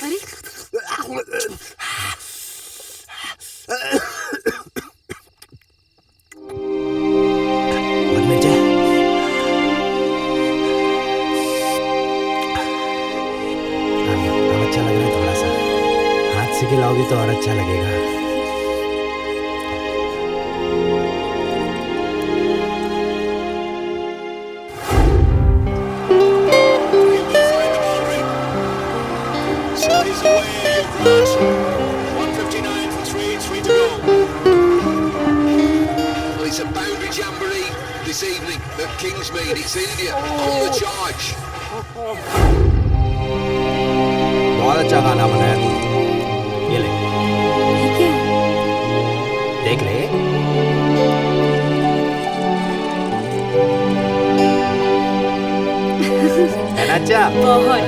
अरे अच्छा लग रहा है थोड़ा सा। हाथ से खिलाओगी तो और अच्छा लगेगा। Well, it's a boundary jamboree this evening at Kingsmead. It's India on the charge. बहुत अच्छा गाना बनाया तू। ये ले, देख ले। है ना अच्छा? बहुत।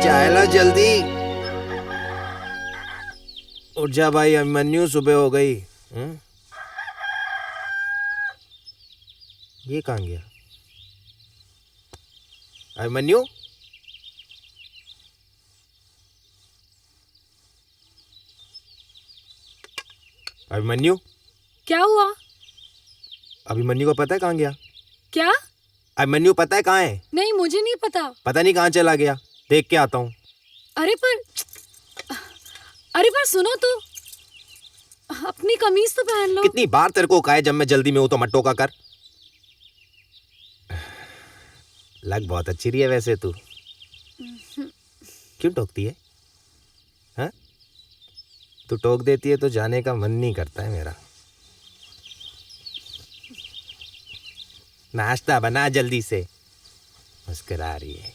चाय ला जल्दी। उठ जा भाई अभिमन्यु, सुबह हो गई। ये कहाँ गया अभिमन्यु? अभिमन्यु, क्या हुआ? अभिमन्यु को पता है कहाँ गया? क्या? अभिमन्यु पता है कहाँ है? नहीं, मुझे नहीं पता। पता नहीं कहाँ चला गया, देख के आता हूँ। अरे पर सुनो तो, अपनी कमीज तो पहन लो। कितनी बार तेरे को कहा है जब मैं जल्दी में हूं तो मत टोका कर। लग बहुत अच्छी रही है वैसे तू। क्यों टोकती है? हाँ? तू टोक देती है तो जाने का मन नहीं करता है मेरा। नाश्ता बना जल्दी से। मुस्कुरा रही है।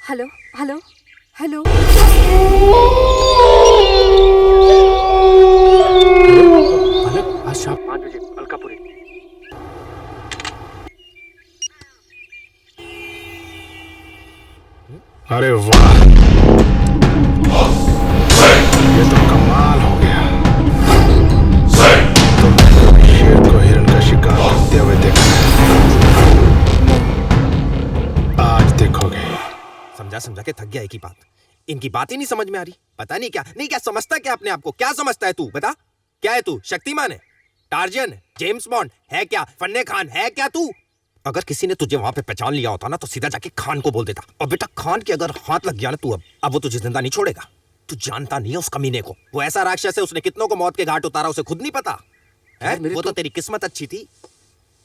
Hello hello hello. आज शाम 5 बजे अलकापुरी। अरे वाह, ये तो कमाल हो गया। तुमने शेर को हिरण का शिकार करते हुए देखा है, आज देखोगे। समझा समझा के थक गया एक ही बात। इनकी बात ही नहीं समझ में आ रही। पता नहीं क्या समझता क्या अपने आप को? क्या समझता है तू? बता, क्या है तू? शक्तिमान है? टार्जन है? जेम्स बॉन्ड है? क्या फन्ने खान है क्या तू? अगर किसी ने तुझे वहां पे पहचान लिया होता ना तो सीधा जाके खान को बोल देता। और बेटा खान के अगर हाथ लग गया ना तू अब वो तुझे जिंदा नहीं छोड़ेगा। तू जानता नहीं है उस कमीने को। वो ऐसा राक्षस है, उसने कितनों को मौत के घाट उतारा, उसे खुद नहीं पता है। वो तो तेरी किस्मत अच्छी थी,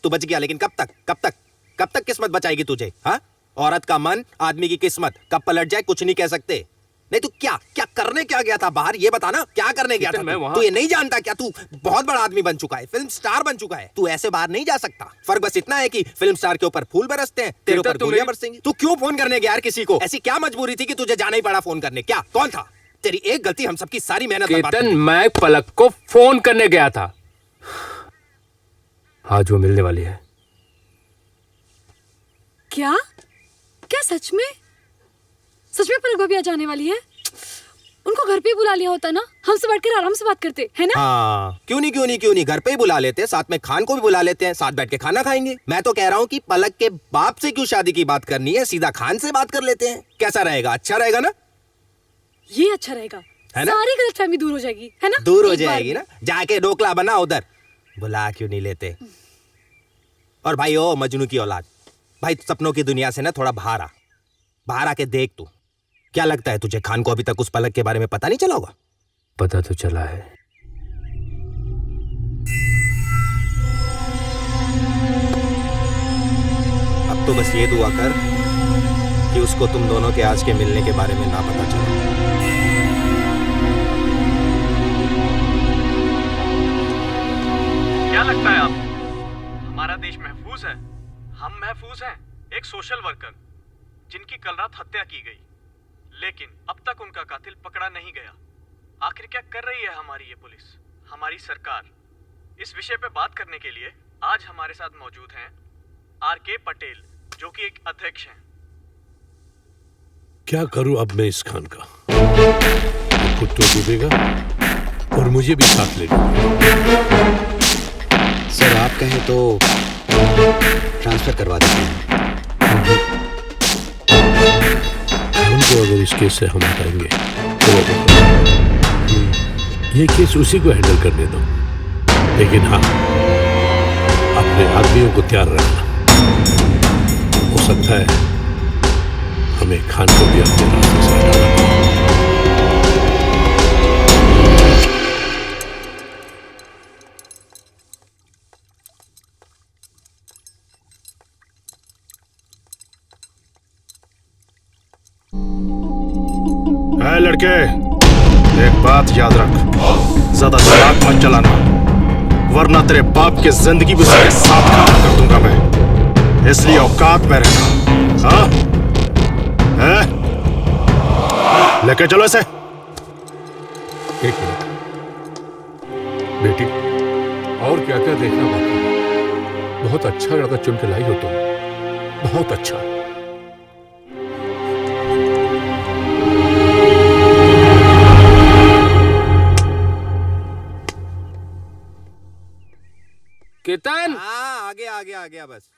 तू बच गया। लेकिन कब तक किस्मत बचाएगी तुझे? हाँ, औरत का मन, आदमी की किस्मत कब पलट जाए कुछ नहीं कह सकते। नहीं तू क्या करने क्या गया था बाहर? ये बता ना, क्या करने गया था? तू ये नहीं जानता क्या? तू बहुत बड़ा आदमी बन चुका है, फिल्म स्टार बन चुका है। तू ऐसे बाहर नहीं जा सकता। फर्क बस इतना है कि फिल्म स्टार के ऊपर फूल बरसते हैं, तेरे ऊपर गोलियां बरसेंगी। तू क्यों फोन करने गया यार किसी को? ऐसी क्या मजबूरी थी कि तुझे जाना ही पड़ा फोन करने? क्या कौन था? तेरी एक गलती हम सबकी सारी मेहनत बर्बाद कर दी। मैं पलक को फोन करने गया था। आज वो मिलने वाली है। क्या सच में पलक भाभी आज आने वाली है? उनको घर पे ही बुला लिया होता ना, हमसे बैठकर आराम से बात करते, है ना? हाँ, क्यों नहीं घर पे ही बुला लेते, साथ में खान को भी बुला लेते हैं, साथ बैठ के खाना खाएंगे। मैं तो कह रहा हूँ कि पलक के बाप से क्यों शादी की बात करनी है, सीधा खान से बात कर लेते हैं। कैसा रहेगा? अच्छा रहेगा ना? ये अच्छा रहेगा, है ना? सारी गलतफहमी दूर हो जाएगी, है ना? दूर हो जाएगी ना। जाके ढोकला बना उधर, बुला क्यों नहीं लेते? और भाई ओ मजनू की औलाद, भाई सपनों की दुनिया से ना थोड़ा बाहर आके देख। तू क्या लगता है तुझे खान को अभी तक उस पलक के बारे में पता नहीं चला होगा? पता तो चला है। अब तो बस ये दुआ कर कि उसको तुम दोनों के आज के मिलने के बारे में ना पता चला। क्या लगता है आप हमारा देश महफूज है? हम महफूज हैं। एक सोशल वर्कर जिनकी कल रात हत्या की गई, लेकिन अब तक उनका कातिल पकड़ा नहीं गया। आखिर क्या कर रही है हमारी ये पुलिस, हमारी सरकार? इस विषय पे बात करने के लिए आज हमारे साथ मौजूद हैं आर.के. पटेल, जो कि एक अध्यक्ष हैं। क्या करूं अब मैं इस खान का? खुद तो डूबेगा और मुझे भी साथ ले जाएगा। सर आप कहें तो ट्रांसफर करवा देते हैं। उनको अगर इस केस से हम हटाएंगे तो ये केस उसी को हैंडल करने दो। लेकिन हाँ, अपने आदमियों को तैयार रखना। हो सकता है हमें खान को भी अपने रास्ते से हटाना पड़े। लड़के, एक बात याद रख, ज्यादा दिमाग मत चलाना, वरना तेरे बाप की जिंदगी भी उसके साथ खत्म कर दूंगा मैं। इसलिए औकात में रहना। हाँ? लेके चलो इसे। एक मिनट बेटी, और क्या क्या देखना बाकी है? बहुत अच्छा लड़का चुन के लाई हो तुम, बहुत अच्छा। केतन। हाँ, आ गया बस।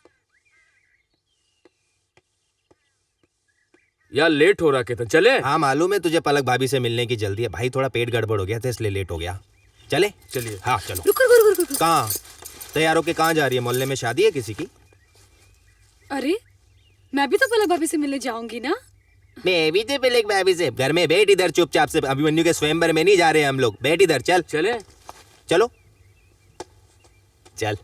यार लेट हो रहा केतन, चले? हाँ मालूम है तुझे पलक भाभी से मिलने की जल्दी है भाई, थोड़ा पेट गड़बड़ हो गया था इसलिए लेट हो गया। चले? चलिए। हाँ चलो। रुको। कहाँ तैयार होके कहाँ जा रही है? मोहल्ले में शादी है किसी की? अरे मैं भी तो पलक भाभी से मिलने जाऊंगी ना। मैं भी तो पलक भाभी से। घर में बैठ इधर चुपचाप से, अभिमन्यु के स्वयंवर में नहीं जा रहे हम लोग। बैठ इधर। चल चले। चलो चल।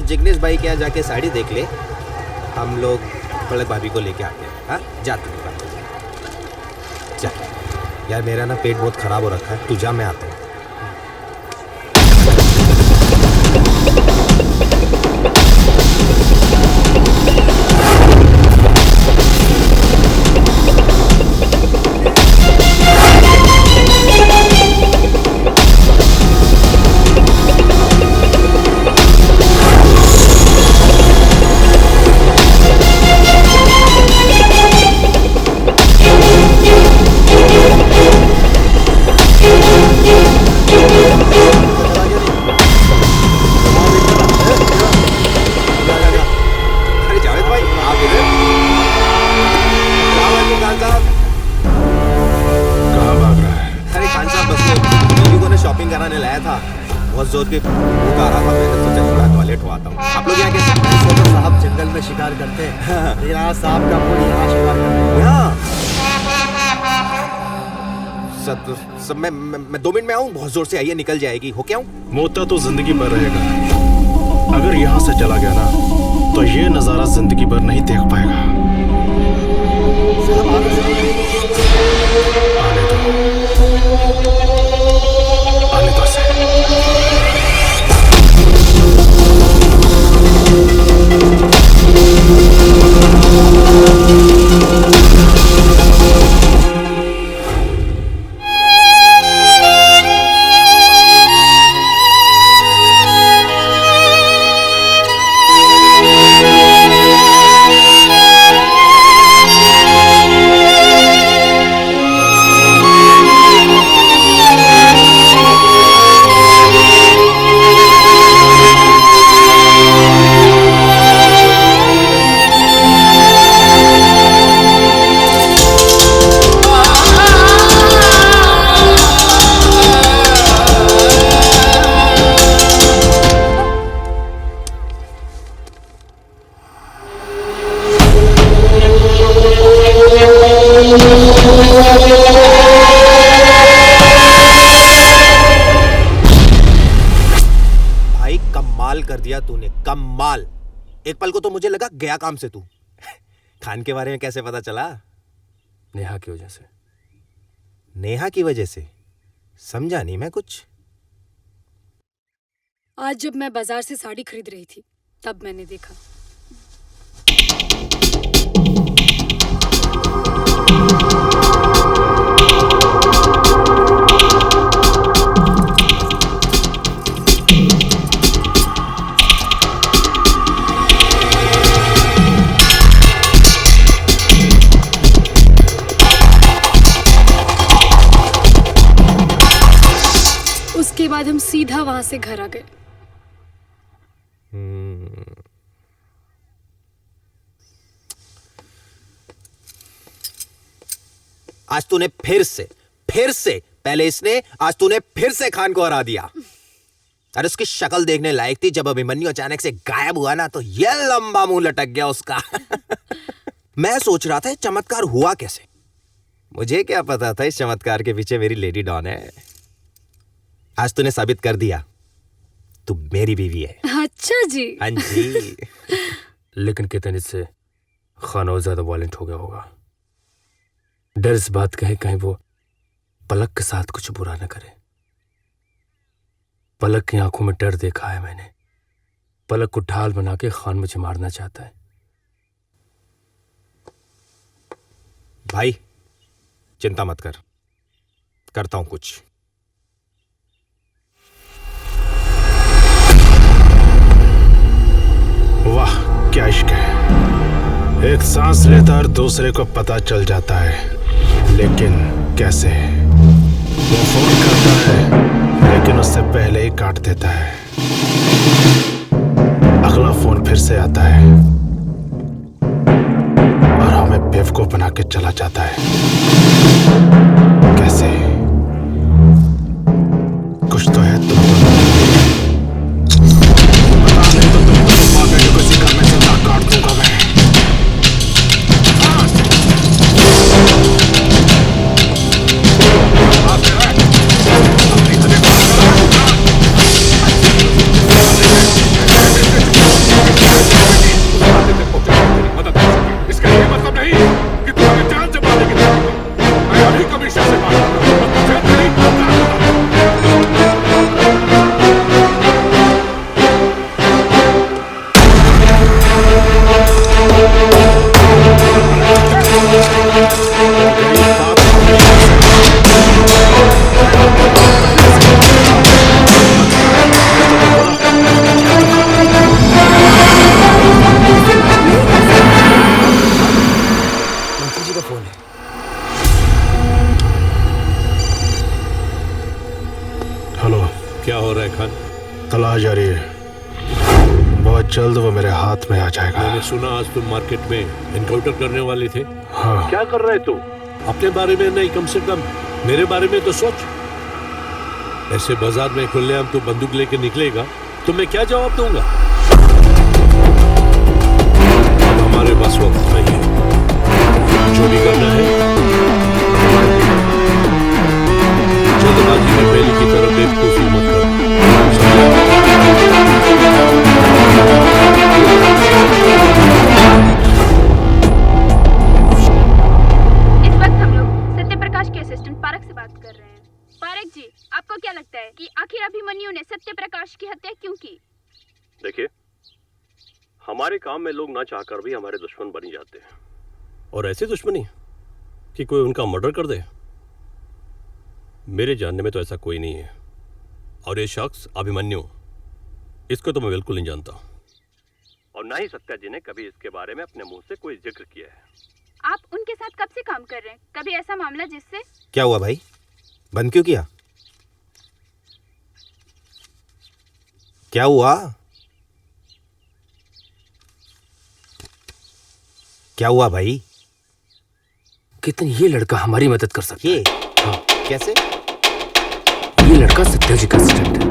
जिग्नेश भाई के यहाँ जाके साड़ी देख ले, हम लोग पलक भाभी को लेके आते हैं। हाँ जा तू चल। यार मेरा ना पेट बहुत खराब हो रखा है, तू जा मैं आता हूँ। जोर के भूखा रहा था, मैंने सोचा थोड़ा टॉयलेट हुआता हूँ। आप लोग यहाँ कैसे? तो साहब जंगल में शिकार करते हैं, लेकिन आज साहब का पूरी यहाँ शिकार करते हैं। सब मैं 2 मिनट में आऊँ, बहुत जोर से आइए, निकल जाएगी। हो क्या हूँ? मोता तो जिंदगी भर रहेगा, अगर यहाँ से चला गया ना तो ये नजारा जिंदगी भर नहीं देख पाएगा। आने दो से। कमाल। एक पल को तो मुझे लगा गया काम से तू। खान के बारे में कैसे पता चला? नेहा की वजह से। नेहा की वजह से? समझा नहीं मैं कुछ। आज जब मैं बाजार से साड़ी खरीद रही थी तब मैंने देखा। उसके बाद हम सीधा वहां से घर आ गए। आज तूने फिर से पहले इसने, आज तूने फिर से खान को हरा दिया। अरे उसकी शक्ल देखने लायक थी, जब अभिमन्यु अचानक से गायब हुआ ना तो ये लंबा मुंह लटक गया उसका। मैं सोच रहा था चमत्कार हुआ कैसे। मुझे क्या पता था इस चमत्कार के पीछे मेरी लेडी डॉन है। आज तूने साबित कर दिया तू मेरी बीवी है। अच्छा जी। हाँ जी। लेकिन केतन इससे खान और ज्यादा वॉयलेंट हो गया होगा। डर इस बात का है कहीं वो पलक के साथ कुछ बुरा न करे। पलक की आंखों में डर देखा है मैंने। पलक को ढाल बना के खान मुझे मारना चाहता है। भाई चिंता मत कर, करता हूं कुछ। वाह क्या इश्क है। एक सांस लेता और दूसरे को पता चल जाता है, लेकिन कैसे? वो फोन करता है लेकिन उससे पहले ही काट देता है। अगला फोन फिर से आता है और हमें बेवकूफ बना के चला जाता है। कैसे? कुछ तो है तुम किसी घर में जिंदा काट दूंगा मैं। इसका ये मतलब नहीं कि तुम्हारे जान से मारने की जरूरत है। मैं अभी कमीशन से बात तलाश जारी है। बहुत जल्द वो मेरे हाथ में आ जाएगा। मैंने सुना आज तुम मार्केट में एनकाउंटर करने वाले थे। हाँ। क्या कर रहे तू? अपने बारे में नहीं, कम से कम मेरे बारे में तो सोच। ऐसे बाजार में खुलेआम तू बंदूक लेके निकलेगा तो मैं क्या जवाब दूंगा? अब हमारे पास वक्त नहीं है, जो भी करना है जल्दबाजी में पहले की तरह बेवकूफी मत कर। इस वक्त हम लोग सत्य प्रकाश के असिस्टेंट पारक से बात कर रहे हैं। पारक जी, आपको क्या लगता है कि आखिर अभिमन्यु ने सत्य प्रकाश की हत्या क्यों की? देखिए, हमारे काम में लोग ना चाहकर भी हमारे दुश्मन बन जाते हैं, और ऐसी दुश्मनी कि कोई उनका मर्डर कर दे। मेरे जानने में तो ऐसा कोई नहीं है, और ये शख्स अभिमन्यु, इसको तो मैं बिल्कुल नहीं जानता, और ना ही सत्या जी ने कभी इसके बारे में अपने मुंह से कोई जिक्र किया है। आप उनके साथ कब से काम कर रहे हैं? कभी ऐसा मामला जिससे? क्या हुआ भाई, बंद क्यों किया? क्या हुआ? क्या हुआ भाई? कितनी ये लड़का हमारी मदद कर सकता है। हाँ। कैसे? ये लड़का सत्या जी का असिस्टेंट है।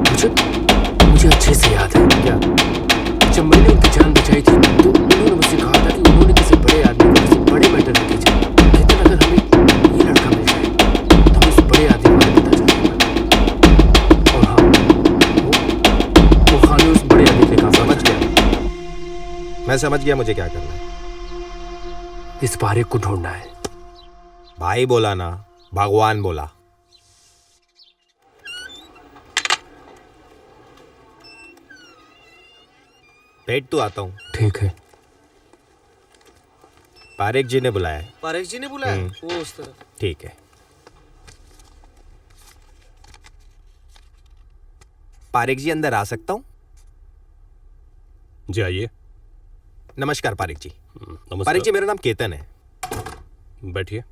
मुझे अच्छे से याद है। क्या? जब मैंने उनकी जान बचाई थी तो उन्होंने मुझसे कहा था कि उन्होंने किसी बड़े आदमी को किसी बड़े मैटर में भेजा। कहते अगर हमें ये लड़का मिल जाए तो हमें उस बड़े आदमी को पता चलेगा। और हाँ, वो खाने उस बड़े आदमी के काम। समझ गया, मैं समझ गया मुझे क्या करना है। इस पारिक को ढूंढना है। भाई बोला ना, भगवान बोला। बैठ तू, आता हूँ। ठीक है। पारेख जी ने बुलाया है। पारेख जी ने बुलाया? वो उस तरफ। ठीक है। पारेख जी, अंदर आ सकता हूँ? जी आइए। नमस्कार पारेख जी। नमस्कार। पारेख जी, मेरा नाम केतन है। बैठिए।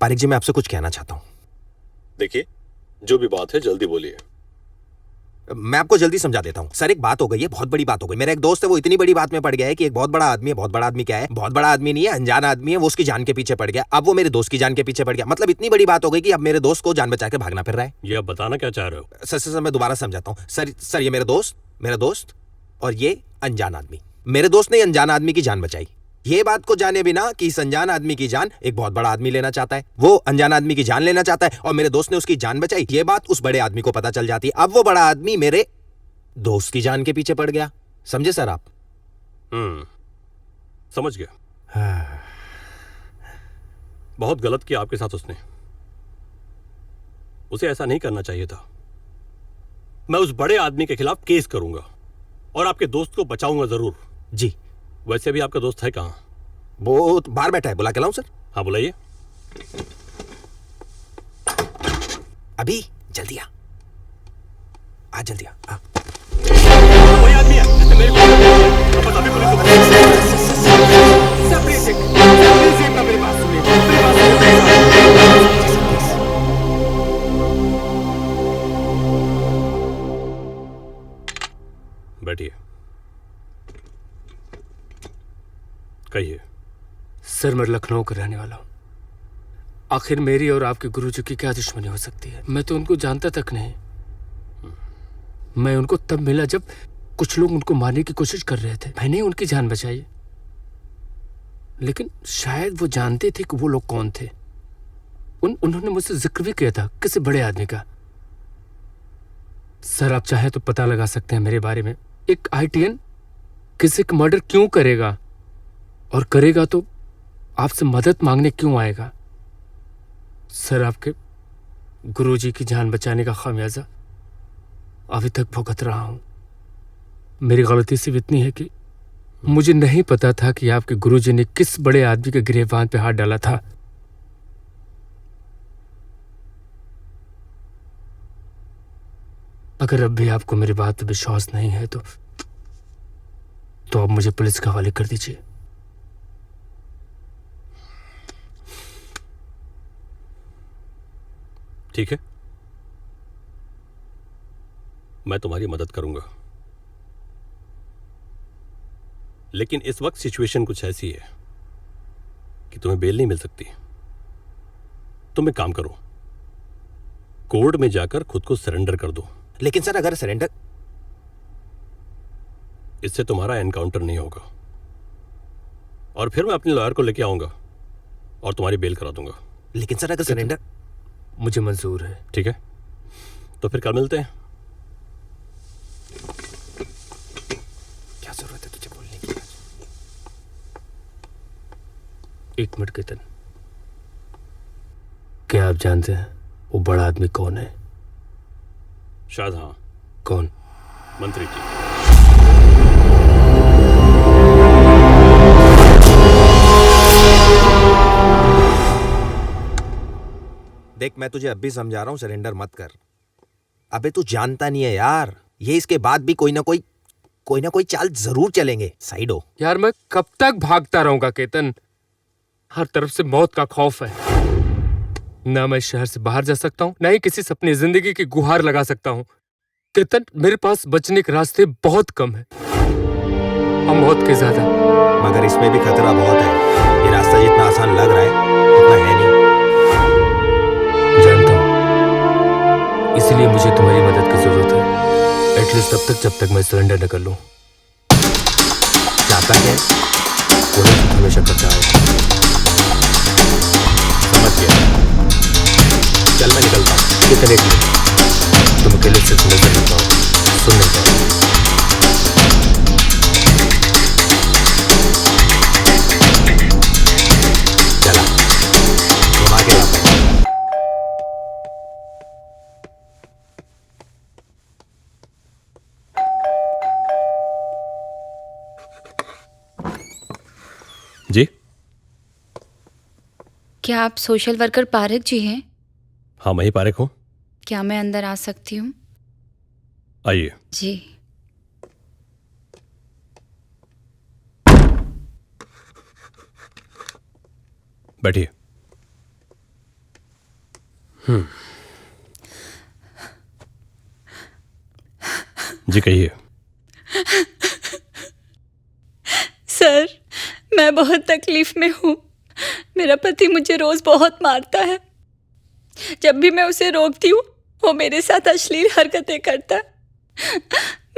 पारेख जी, मैं आपसे कुछ कहना चाहता हूँ। देखिए, जो भी बात है जल्दी बोलिए। मैं आपको जल्दी समझा देता हूँ। सर, एक बात हो गई है, बहुत बड़ी बात हो गई। मेरा एक दोस्त है, वो इतनी बड़ी बात में पड़ गया है कि एक बहुत बड़ा आदमी है। बहुत बड़ा आदमी क्या है? बहुत बड़ा आदमी नहीं है, अनजान आदमी है। वो उसकी जान के पीछे पड़ गया। अब वो मेरे दोस्त की जान के पीछे पड़ गया। मतलब इतनी बड़ी बात हो गई कि अब मेरे दोस्त को जान बचा के भागना फिर रहा है। ये आप बताना क्या चाह रहे हो? सर, मैं दोबारा समझाता हूँ। सर, ये मेरा दोस्त और ये अनजान आदमी। मेरे दोस्त ने अनजान आदमी की जान बचाई, ये बात को जाने बिना कि इस अनजान आदमी की जान एक बहुत बड़ा आदमी लेना चाहता है, वो अनजान आदमी की जान लेना चाहता है और मेरे दोस्त ने उसकी जान बचाई, ये बात उस बड़े आदमी को पता चल जाती है। अब वो बड़ा आदमी मेरे दोस्त की जान के पीछे पड़ गया। समझे सर आप? समझ गया। बहुत गलत किया आपके साथ उसने। उसे ऐसा नहीं करना चाहिए था। मैं उस बड़े आदमी के खिलाफ केस करूंगा और आपके दोस्त को बचाऊंगा जरूर। जी। वैसे भी आपका दोस्त है कहां? वो बाहर बैठा है, बुला के लाऊं सर? हाँ बुलाइए। अभी जल्दी आ जल्दी आ। वही आदमी है जिसने मेरे को बस अभी पुलिस बैठिए। कहिए। सर मैं लखनऊ का रहने वाला हूँ। आखिर मेरी और आपके गुरुजी की क्या दुश्मनी हो सकती है? मैं तो उनको जानता तक नहीं। मैं उनको तब मिला जब कुछ लोग उनको मारने की कोशिश कर रहे थे। मैंने उनकी जान बचाई, लेकिन शायद वो जानते थे कि वो लोग कौन थे। उन्होंने मुझसे जिक्र भी किया था किसी बड़े आदमी का। सर आप चाहे तो पता लगा सकते हैं मेरे बारे में। एक ITN किसी का मर्डर क्यों करेगा, और करेगा तो आपसे मदद मांगने क्यों आएगा? सर आपके गुरुजी की जान बचाने का खामियाजा अभी तक भुगत रहा हूं। मेरी गलती सिर्फ इतनी है कि मुझे नहीं पता था कि आपके गुरुजी ने किस बड़े आदमी के गिरफ्तार पे हाथ डाला था। अगर अब भी आपको मेरी बात पे विश्वास नहीं है तो आप मुझे पुलिस के हवाले कर दीजिए। ठीक है, मैं तुम्हारी मदद करूंगा, लेकिन इस वक्त सिचुएशन कुछ ऐसी है कि तुम्हें बेल नहीं मिल सकती। तुम एक काम करो, कोर्ट में जाकर खुद को सरेंडर कर दो। लेकिन सर अगर सरेंडर, इससे तुम्हारा एनकाउंटर नहीं होगा और फिर मैं अपने लॉयर को लेके आऊंगा और तुम्हारी बेल करा दूंगा। लेकिन सर अगर सरेंडर, मुझे मंजूर है। ठीक है, तो फिर कल मिलते हैं। क्या जरूरत है तुझे बोलने की? एक मिनट केतन, क्या आप जानते हैं वो बड़ा आदमी कौन है? शायद हाँ। कौन? मंत्री जी। देख मैं तुझे अब भी समझा रहा हूं, सरेंडर मत कर। अबे तू जानता नहीं है यार, ये इसके बाद भी कोई ना कोई चाल जरूर चलेंगे। साइड हो यार, मैं कब तक भागता रहूंगा केतन? हर तरफ से मौत का खौफ है। ना मैं शहर से बाहर जा सकता हूँ, ना ही किसी से अपनी जिंदगी की गुहार लगा सकता हूँ। केतन, मेरे पास बचने के रास्ते बहुत कम है, हम मौत के ज्यादा। मगर इसमें भी खतरा बहुत है। ये रास्ता जितना आसान लग रहा है उतना है नहीं। जानता हूँ, इसलिए मुझे तुम्हारी मदद की जरूरत है। एटलीस्ट तब तक जब तक मैं सरेंडर न कर लूं। चाहता है वही तो हमेशा करता है। समझ गया। चल मैं निकलता हूँ। कितने एक मिनट, तुम अकेले सिर्फ नजर नहीं पाओ, सुन नहीं पाओ। चला घुमा के लाता हूँ। जी, क्या आप सोशल वर्कर पारक जी हैं? हाँ मैं ही पारक हूँ। क्या मैं अंदर आ सकती हूँ? आइए। जी। बैठिए। जी कहिए। सर, मैं बहुत तकलीफ में हूँ। मेरा पति मुझे रोज बहुत मारता है। जब भी मैं उसे रोकती हूँ वो मेरे साथ अश्लील हरकतें करता है।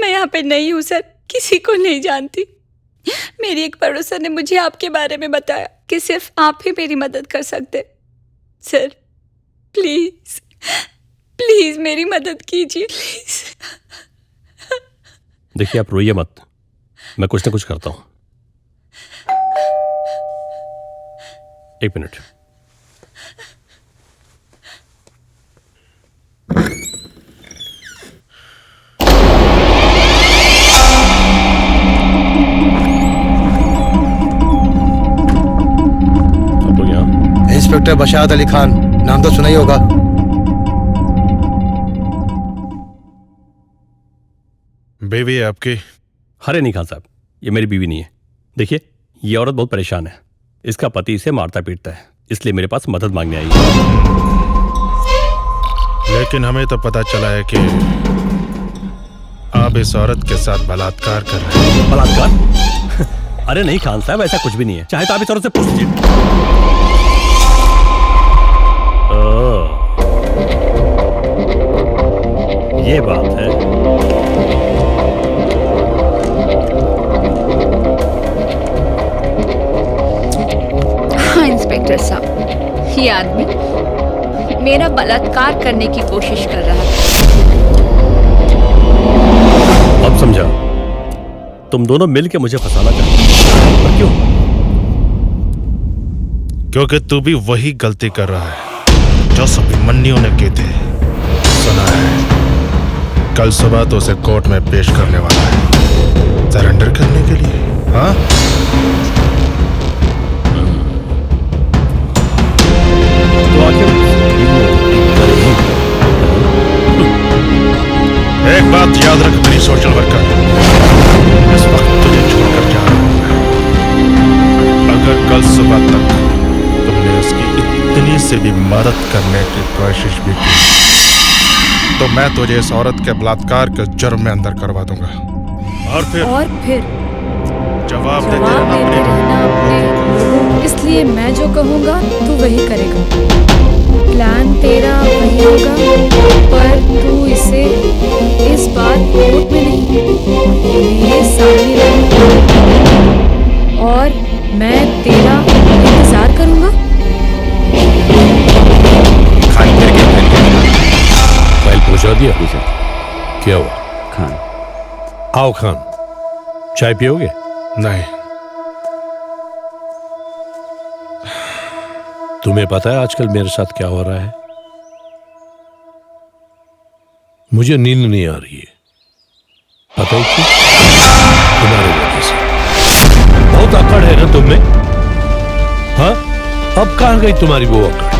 मैं यहाँ पे नहीं हूँ सर, किसी को नहीं जानती। मेरी एक पड़ोसन ने मुझे आपके बारे में बताया कि सिर्फ आप ही मेरी मदद कर सकते। सर प्लीज प्लीज मेरी मदद कीजिए प्लीज। देखिए आप रोइए मत, मैं कुछ ना कुछ करता हूं। एक मिनट। इंस्पेक्टर बशारत अली खान, नाम तो सुना ही होगा। बीवी है आपकी? अरे नहीं खान साहब, ये मेरी बीवी नहीं है। देखिए ये औरत बहुत परेशान है, इसका पति इसे मारता पीटता है, इसलिए मेरे पास मदद मांगने आई है। लेकिन हमें तो पता चला है कि आप इस औरत के साथ बलात्कार कर रहे हैं। बलात्कार? अरे नहीं खान साहब, ऐसा कुछ भी नहीं है। चाहे तो आप इस औरत से पूछ लीजिए। ये बात है। हाँ इंस्पेक्टर साहब, ये आदमी मेरा बलात्कार करने की कोशिश कर रहा है। अब समझा, तुम दोनों मिलके मुझे फंसाना चाहते हो। पर क्यों? क्योंकि तू भी वही गलती कर रहा है जो अभिमन्यु ने की थी। सुना है कल सुबह तो उसे कोर्ट में पेश करने वाला है, सरेंडर करने के लिए। हाँ, तो एक बात याद रख मेरी सोशल वर्कर, इस वक्त तुझे छोड़कर जा रहा हूं मैं। अगर कल सुबह तक तुमने उसकी इतनी से भी मदद करने की कोशिश भी की तो मैं तुझे इस औरत के बलात्कार के जुर्म में अंदर करवा दूंगा। और फिर जवाब देते रहना अपने। इसलिए मैं जो कहूँगा तू वही करेगा। प्लान तेरा वही होगा, पर तू इसे इस बार कोर्ट में नहीं, मेरे सामने लाऊंगा और मैं तेरा इंतजार करूँगा। फाइल पहुंचा दिया? क्या हुआ? खान आओ खान, चाय पियोगे? नहीं। तुम्हें पता है आजकल मेरे साथ क्या हो रहा है? मुझे नींद नहीं आ रही है। पता है क्यों? तुम्हारे वजह से। बहुत अकड़ है ना तुम में? हाँ, अब कहां गई तुम्हारी वो अकड़?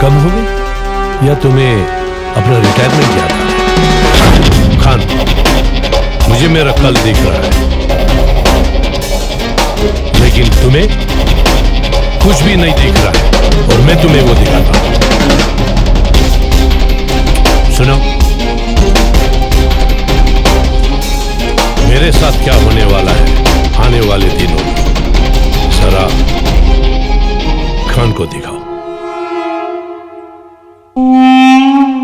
कम हो गई या तुम्हें अपना रिटायरमेंट याद आ रहा? खान, मुझे मेरा कल दिख रहा है, लेकिन तुम्हें कुछ भी नहीं दिख रहा है और मैं तुम्हें वो दिखाता हूं। सुनो, मेरे साथ क्या होने वाला है आने वाले दिनों में, जरा खान को दिखाओ।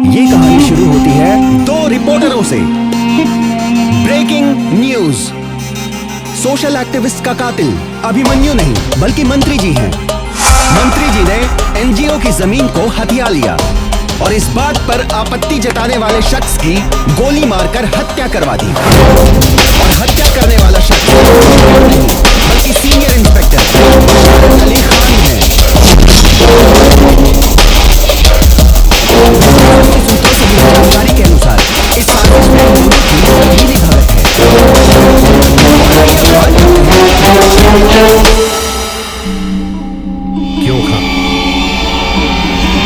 ये कहानी शुरू होती है दो रिपोर्टरों से। ब्रेकिंग न्यूज, सोशल एक्टिविस्ट का कातिल अभिमन्यु नहीं बल्कि मंत्री जी हैं। मंत्री जी ने एनजीओ की जमीन को हथिया लिया और इस बात पर आपत्ति जताने वाले शख्स की गोली मारकर हत्या करवा दी। और हत्या करने वाला शख्स नहीं बल्कि सीनियर इंस्पेक्टर बशारत अली खान है। सूत्रों से मिली जानकारी के अनुसार इस साजिश में दोनों की मिली भगत है। क्यों खान?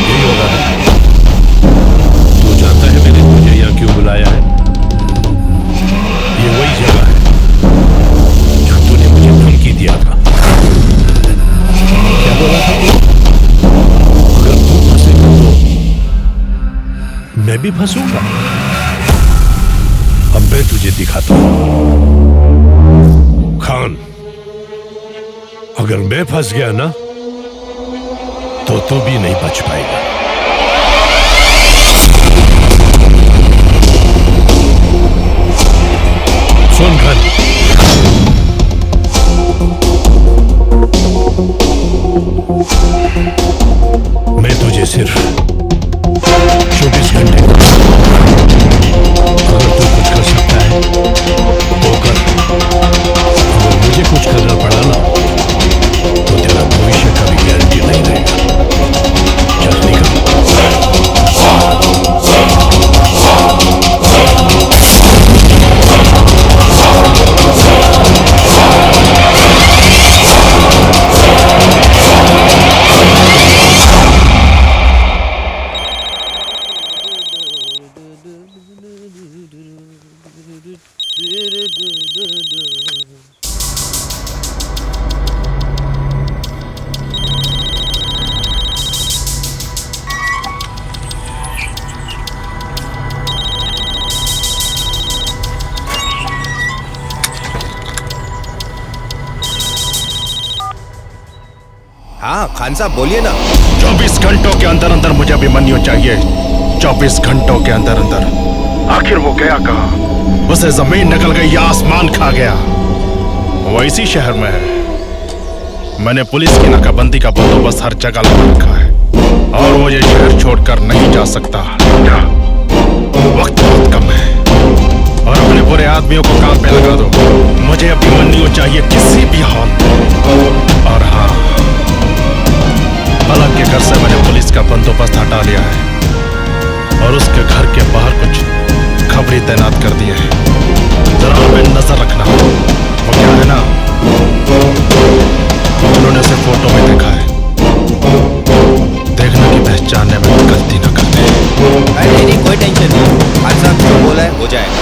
यही होगा ना? तू जानता है मैंने तुझे यहाँ क्यों बुलाया है? ये वही जगह है जो तूने मुझे धमकी दिया था। क्या बोला था? अगर तू फंसेगा तो मैं भी फंसूंगा। अब मैं तुझे दिखाता हूं। खान, अगर मैं फंस गया ना तो तू भी नहीं बच पाएगा। सुन खान, मैं तुझे सिर्फ 24 घंटे अगर तू कुछ कर सकता है तो कर। अगर मुझे कुछ करना पड़ा ना तो तेरा भविष्य का भी गारंटी नहीं रहेगा। चल निकल। हाँ खान साहब बोलिए ना। 24 घंटों के अंदर अंदर मुझे अभिमन्यु चाहिए। 24 घंटों के अंदर अंदर। आखिर वो गया कहाँ? उसे जमीन निकल गई या आसमान खा गया? वो इसी शहर में है। मैंने पुलिस की नाकाबंदी का बंदोबस्त हर जगह लगा रखा है और वो ये शहर छोड़कर नहीं जा सकता। वक्त बहुत कम है और अपने बुरे आदमियों को काम पे लगा दो। मुझे अभिमन्यु चाहिए किसी भी हाल में। और हाँ, पलक के घर से मैंने पुलिस का बंदोबस्त हटा लिया है और उसके घर के बाहर कुछ खबरी तैनात कर दिए हैं। जरा पे नजर रखना। वो क्या है ना, उन्होंने उसे फोटो में देखा है। देखना कि पहचानने में गलती न करते। नहीं, कोई टेंशन नहीं। खान साहब जो बोला है हो जाएगा।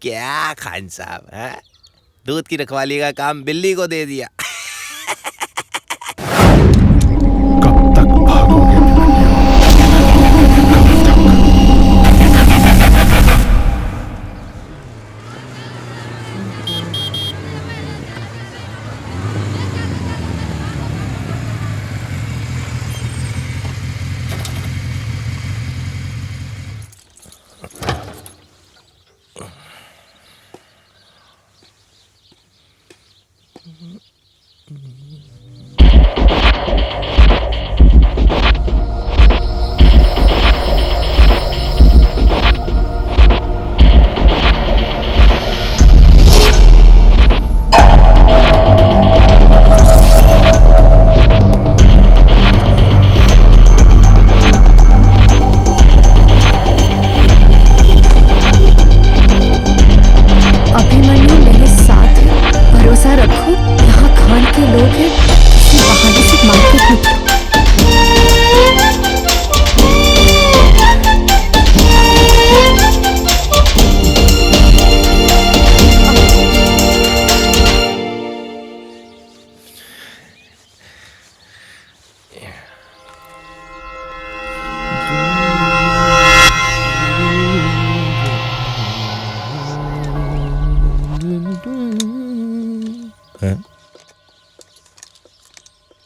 क्या खान साहब है? दूध की रखवाली का काम बिल्ली को दे दिया। कब तक भागोगे? कब तक?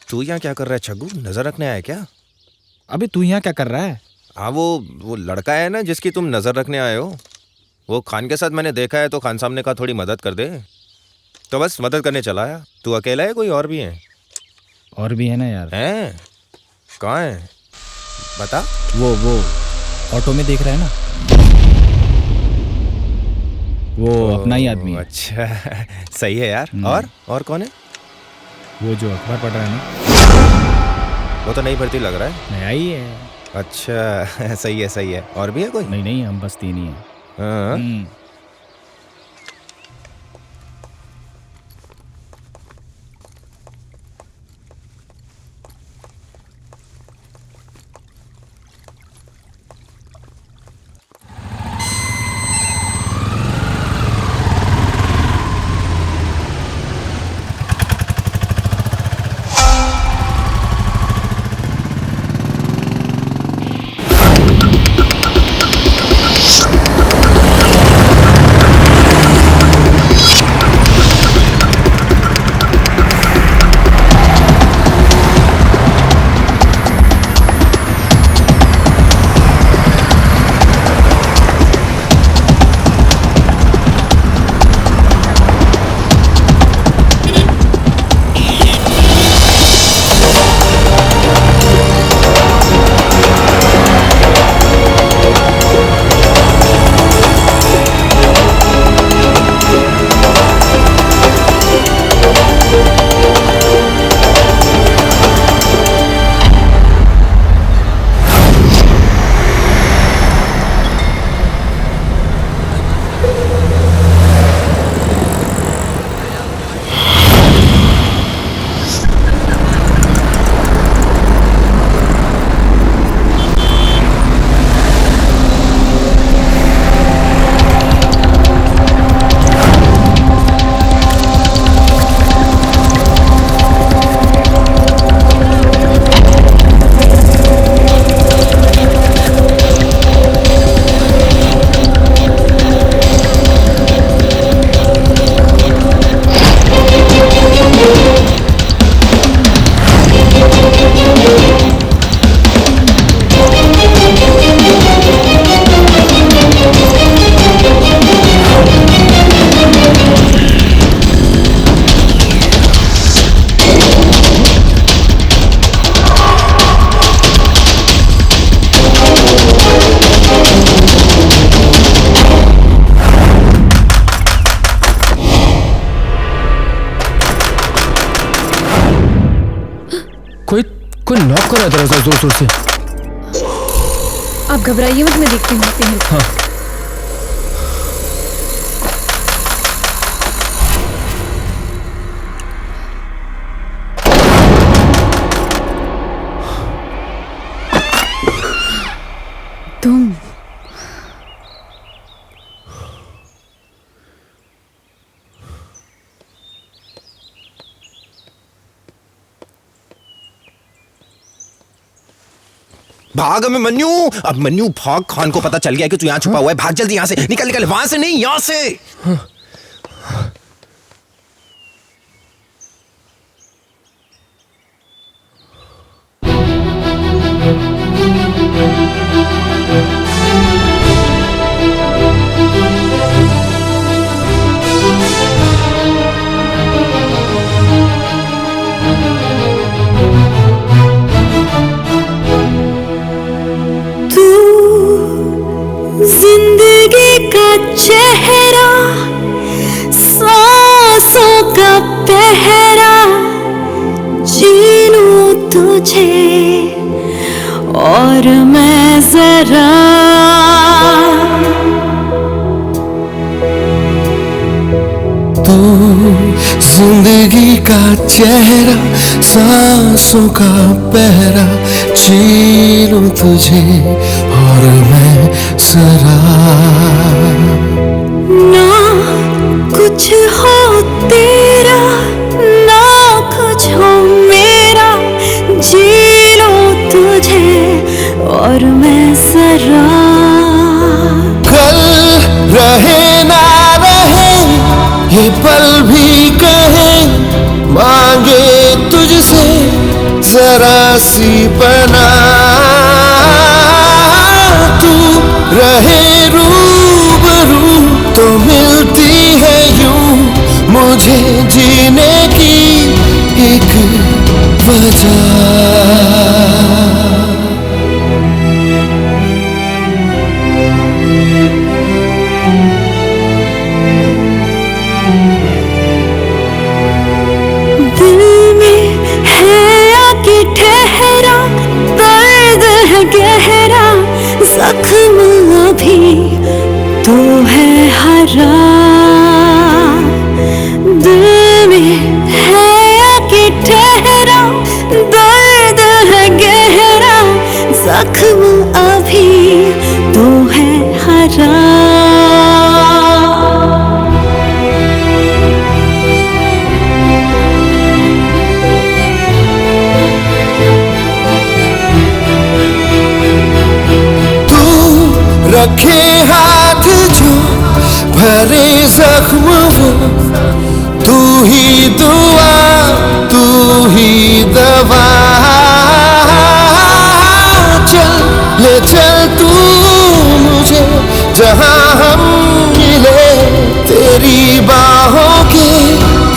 तू यहाँ क्या कर रहा है छग्गू? नजर रखने आया क्या? अबे तू यहाँ क्या कर रहा है? हाँ वो लड़का है ना जिसकी तुम नजर रखने आए हो, वो खान के साथ मैंने देखा है तो खान साहब ने कहा थोड़ी मदद कर दे, तो बस मदद करने चला आया। तू अकेला है कोई और भी है? और भी है ना यार। हैं? कहाँ है बता। वो ऑटो में देख रहा है ना, वो अपना ही आदमी है। अच्छा सही है यार। और कौन है? वो जो अखबार पढ़ रहा है ना, वो तो नई भर्ती लग रहा है। नया ही है। अच्छा सही है। और भी है कोई? नहीं, हम बस 3 ही हैं। हाँ। कोई नॉक कर रहा है दरवाजा जोर जोर से। आप घबराइए मत, मैं देखती हूँ आपकी हेल्प। हाँ। तुम भाग अभिमन्यु। अभिमन्यु भाग, खान को पता चल गया कि तू यहाँ छुपा हुआ है। भाग जल्दी यहाँ से, निकल निकल, वहां से नहीं, यहाँ से। जिंदगी का चेहरा, सांसों का पहरा, जी लूं तुझे और मैं जरा। तू जिंदगी का चेहरा, सांसों का पहरा, जी लूं तुझे और मैं जरा। ना कुछ हो तेरा, ना कुछ हो मेरा, जी लूं तुझे और मैं जरा। कल रहे ना रहे ये पल भी कहे, मांगे तुझसे जरा सी पना। तू रहे रूबरू तो मिलती है यूं मुझे जीने की एक वजह। दिल में है आके ठहरा, दर्द है गहरा, जख्म अभी तो है हरा। दिल में है आके ठहरा, दर्द है गहरा, जख्म अभी तो है हरा। रखे हाथ जो भरे जख्म वो, तू ही दुआ तू ही दवा। चल ले चल तू मुझे जहां हम मिले, तेरी बाहों के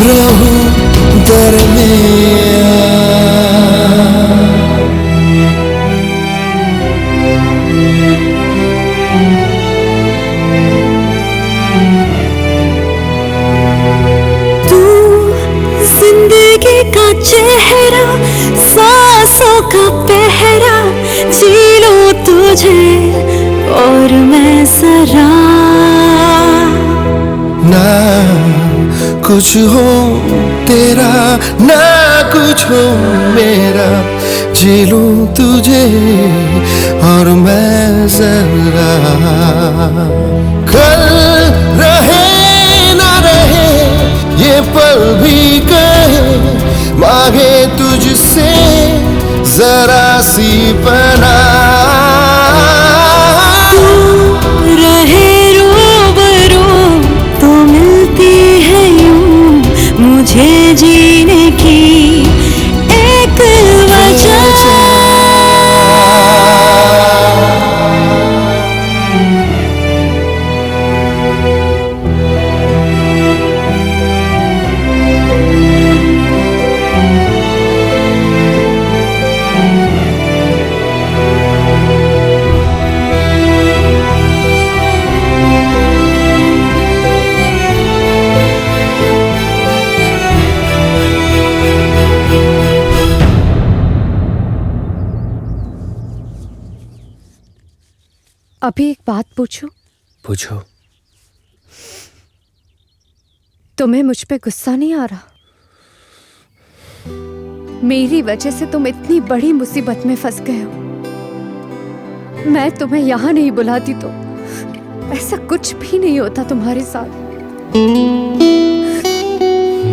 रहूं दरमियां। जिंदगी का चेहरा, सांसों का पहरा, जी लूं तुझे और मैं जरा। ना कुछ हो तेरा, ना कुछ हो मेरा, जी लूं तुझे और मैं जरा। कल रहे ना रहे ये पल भी कहे, मांगे तुझसे जरा सी पना। रहे रूबरू तो मिलती है यूं मुझे जीने की एक वजह। अभी एक बात पूछूं? पूछो। तुम्हें मुझ पे गुस्सा नहीं आ रहा? मेरी वजह से तुम इतनी बड़ी मुसीबत में फंस गए हो। मैं तुम्हें यहाँ नहीं बुलाती तो ऐसा कुछ भी नहीं होता तुम्हारे साथ।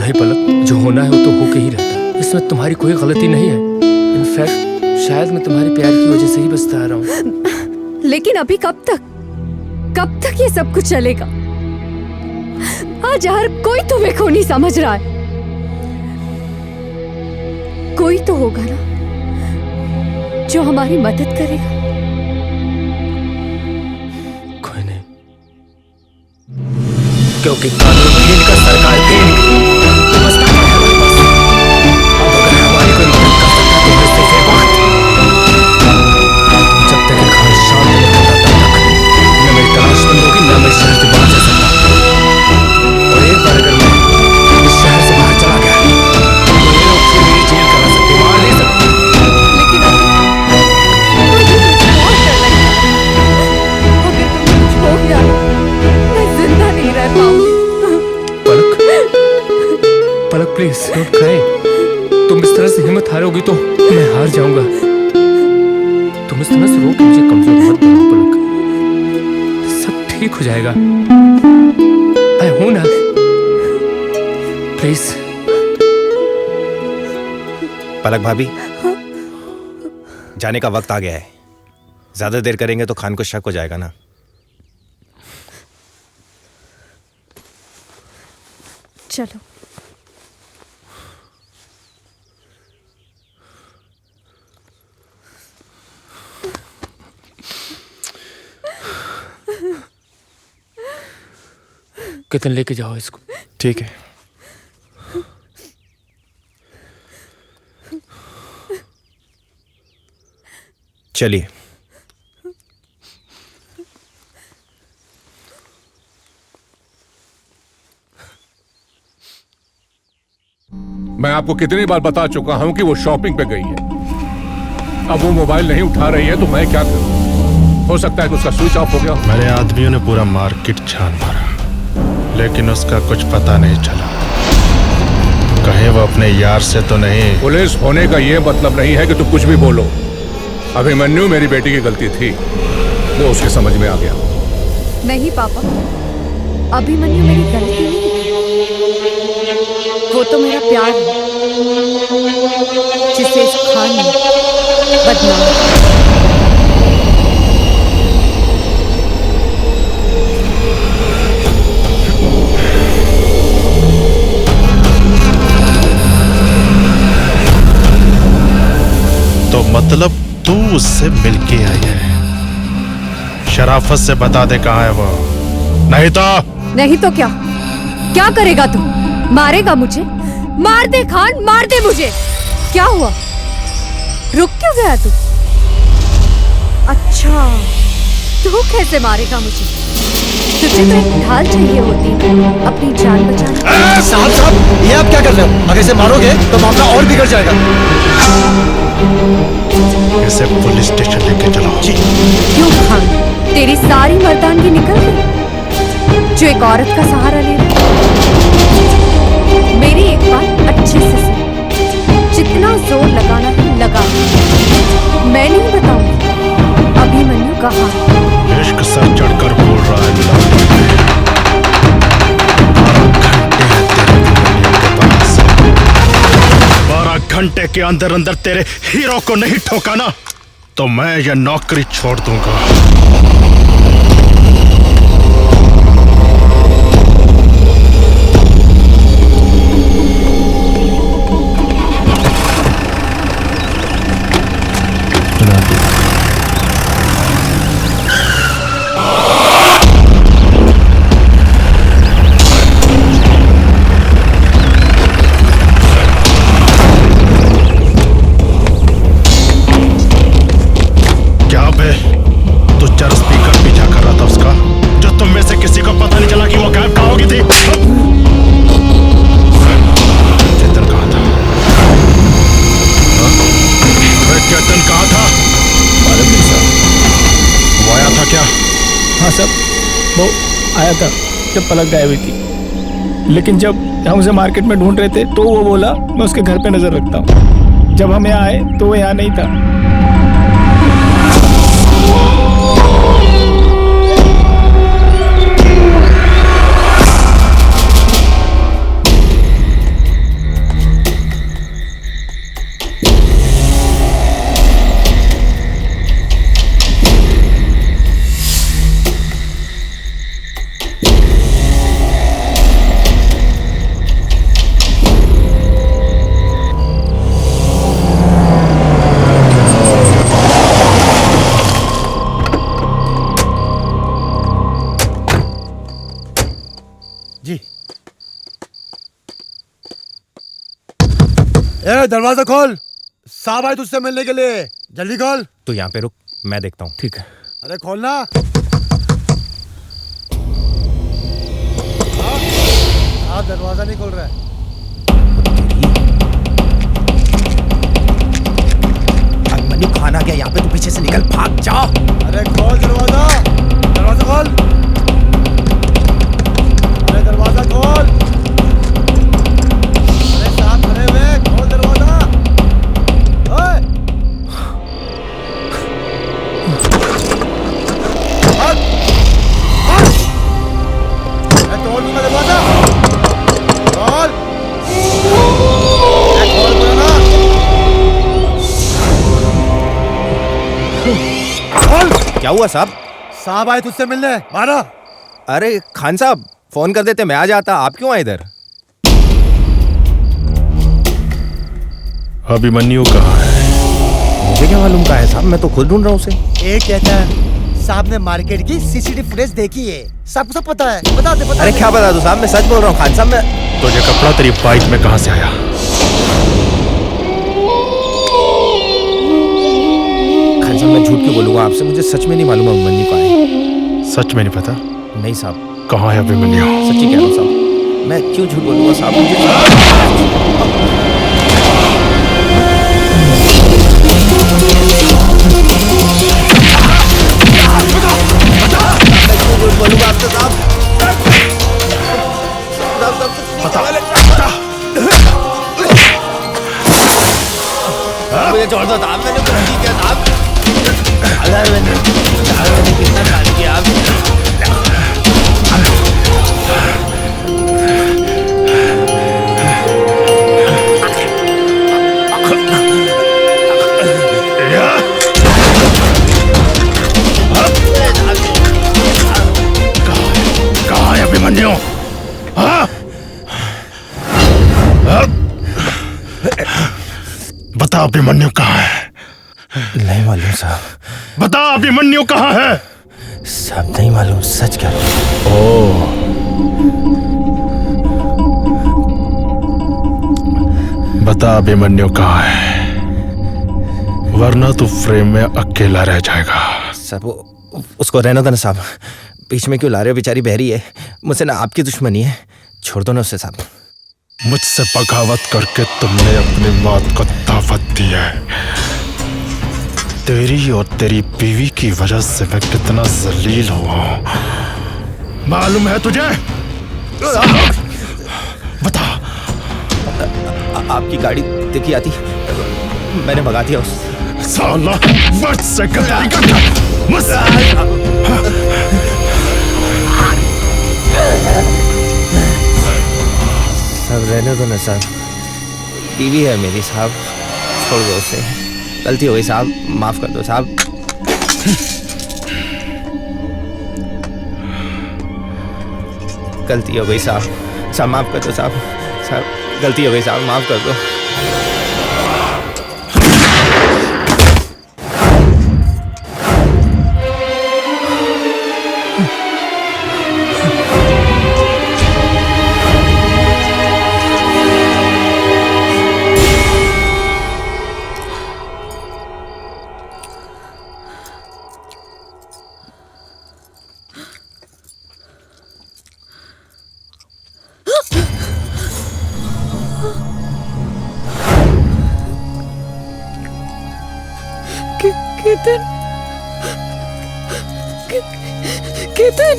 नहीं पलक, जो होना है वो तो होके ही रहता है। इसमें तुम्हारी कोई गलती नहीं है। इनफैक्ट शायद मैं तुम्हारे प्यार की वजह से ही बचता आ रहा हूँ। लेकिन अभी कब तक ये सब कुछ चलेगा? आज हर कोई तुम्हें खूनी समझ रहा है। कोई तो होगा ना जो हमारी मदद करेगा। कोई नहीं, क्योंकि कानून भी इनका, सरकार भी इनकी। बस क्या है हमारे पास? अब अगर हमारी कोई मदद कर सकता तो मैं सिर्फ एक वक्त, जब तक ये खान शांत नहीं होता तब तक न मेरी तलाश बंद होगी, न मैं शहर से बाहर जा सकता। और एक बार अगर मैं इस शहर से बाहर चला गया तो ये लोग फिर मेरी जेल करा सकते, मार नहीं सकते। लेकिन अगर तुम्हें कुछ हो गया मैं जिंदा नहीं रह पाऊंगी। पलक प्लीज डोंट क्राई। तुम इस तरह से हिम्मत हारोगी तो मैं हार जाऊंगा। तुम इस तरह से रो के मुझे कमजोर मत बनाओ पलक। सब ठीक हो जाएगा। मैं हूं ना, प्लीज। पलक भाभी, जाने का वक्त आ गया है। ज्यादा देर करेंगे तो खान को शक हो जाएगा ना। चलो। कितन लेके जाओ इसको। ठीक है। चलिए। मैं आपको कितनी बार बता चुका हूं कि वो शॉपिंग पे गई है। अब वो मोबाइल नहीं उठा रही है तो मैं क्या करूं? हो सकता है कि उसका स्विच ऑफ हो गया। मेरे आदमियों ने पूरा मार्केट छान मारा, लेकिन उसका कुछ पता नहीं चला। कहीं वो अपने यार से तो नहीं? पुलिस होने का ये मतलब नहीं है कि तुम कुछ भी बोलो। अभिमन्यु मेरी बेटी की गलती थी, वो उसके समझ में आ गया। नहीं पापा, अभिमन्यु मेरी गलती नहीं, वो तो मेरा प्यार है जिसे इस खान ने बदनाम। तो मतलब तू उससे मिलके आई है? शराफत से बता दे कहाँ है वो, नहीं तो क्या क्या करेगा तू? मारेगा मुझे? मार दे खान, मार दे मुझे। क्या हुआ, रुक क्यों गया तू? अच्छा, तू कैसे मारेगा मुझे? तुझे तो एक ढाल चाहिए होती अपनी जान बचाने। साहब, ये आप क्या कर रहे हो? अगर इसे मारोगे तो मामला और बिगड़ जाएगा। इसे पुलिस स्टेशन लेके चलो। क्यों खान, तेरी सारी मर्दानगी निकल गई जो एक औरत का सहारा ले रही? मेरी एक बात अच्छे से सुन, जितना जोर लगाना है लगा, मैं नहीं बताऊंगी अभिमन्यु कहाँ है। इश्क सर चढ़कर बोल रहा है, 12 घंटे के अंदर अंदर तेरे हीरो को नहीं ठोका ना तो मैं यह नौकरी छोड़ दूंगा। आया था क्या? हाँ सर, वो आया था जब पलक गायब हुई थी, लेकिन जब हम उसे मार्केट में ढूंढ रहे थे तो वो बोला मैं उसके घर पे नजर रखता हूँ। जब हम यहाँ आए तो वो यहाँ नहीं था। ए, दरवाजा खोल। साहब आए तुझसे मिलने के लिए, जल्दी खोल। तू यहाँ पे रुक, मैं देखता हूँ। ठीक है। अरे खोलना। हाँ, दरवाजा नहीं खोल रहा है। अभिमन्यु खाना गया यहाँ पे, तू पीछे से निकल, भाग जा। अरे खोल दरवाजा, दरवाजा खोल। अरे दरवाजा खोल। अरे साहब खड़े हुए, खोल दरवाजा। ओए! भाग! भाग! अरे तोड़ दूंगा दरवाजा। खोल! अरे खोल बोला ना। खोल! क्या हुआ साहब? साहब आए तुझसे मिलने, मारा। अरे खान साहब, फोन कर देते, मैं आ जाता। आप क्यों आए इधर? अभिमन्यु कहाँ है? मुझे क्या मालूम कहाँ है साहब, मैं तो खुद ढूंढ रहा हूँ उसे। एक कहता है साहब ने मार्केट की सीसीटीवी फुटेज देखी है, सबको सब पता है। बता दे, बता अरे दे। क्या बता दूं साहब, मैं सच बोल रहा हूँ खान साहब। मैं तो ये कपड़ा तेरी बाइक में कहाँ से आया? खान साहब मैं झूठ क्यों बोलूंगा आपसे, मुझे सच में नहीं मालूम अभिमन्यु कहाँ है। सच में नहीं पता? नहीं साहब। कहाँ है अभिमन्यु? सच्ची कह रहा हूँ साहब, मैं क्यों झूठ बोलूंगा साहब, मुझे बोलूंगा आपसे साहब। मुझे छोड़ दो साहब, मैंने कुछ नहीं किया साहब। मैंने कितना काम किया आप। कहाँ है अभिमन्यु? हाँ? बता अभिमन्यु कहाँ है? नहीं मालूम साहब। बता अभिमन्यु कहाँ है? साहब नहीं मालूम, सच कह रहा हूँ। ओह, बता अभिमन्यु कहाँ है, वरना तू फ्रेम में अकेला रह जाएगा। साहब उसको रहने दो ना साहब, बीच में क्यों ला रहे हो, बेचारी बहरी है, मुझसे ना आपकी दुश्मनी है, छोड़ दो ना उससे साहब। मुझसे बगावत करके तुमने अपनी मौत को दावत दी है। तेरी और तेरी बीवी की वजह से मैं कितना जलील हुआ हूं, मालूम है तुझे? बता। आपकी गाड़ी देखी आती, मैंने भगा दिया उस साला मुझसे गद्दारी करता, मुझसे। साहब रहने दो ना साहब, बीवी है मेरी साहब, छोड़ दो उसे, गलती हो गई साहब, माफ कर दो साहब। गलती हो गई साहब, साहब माफ कर दो साहब, साहब गलती हो गई साहब, माफ कर दो। केतन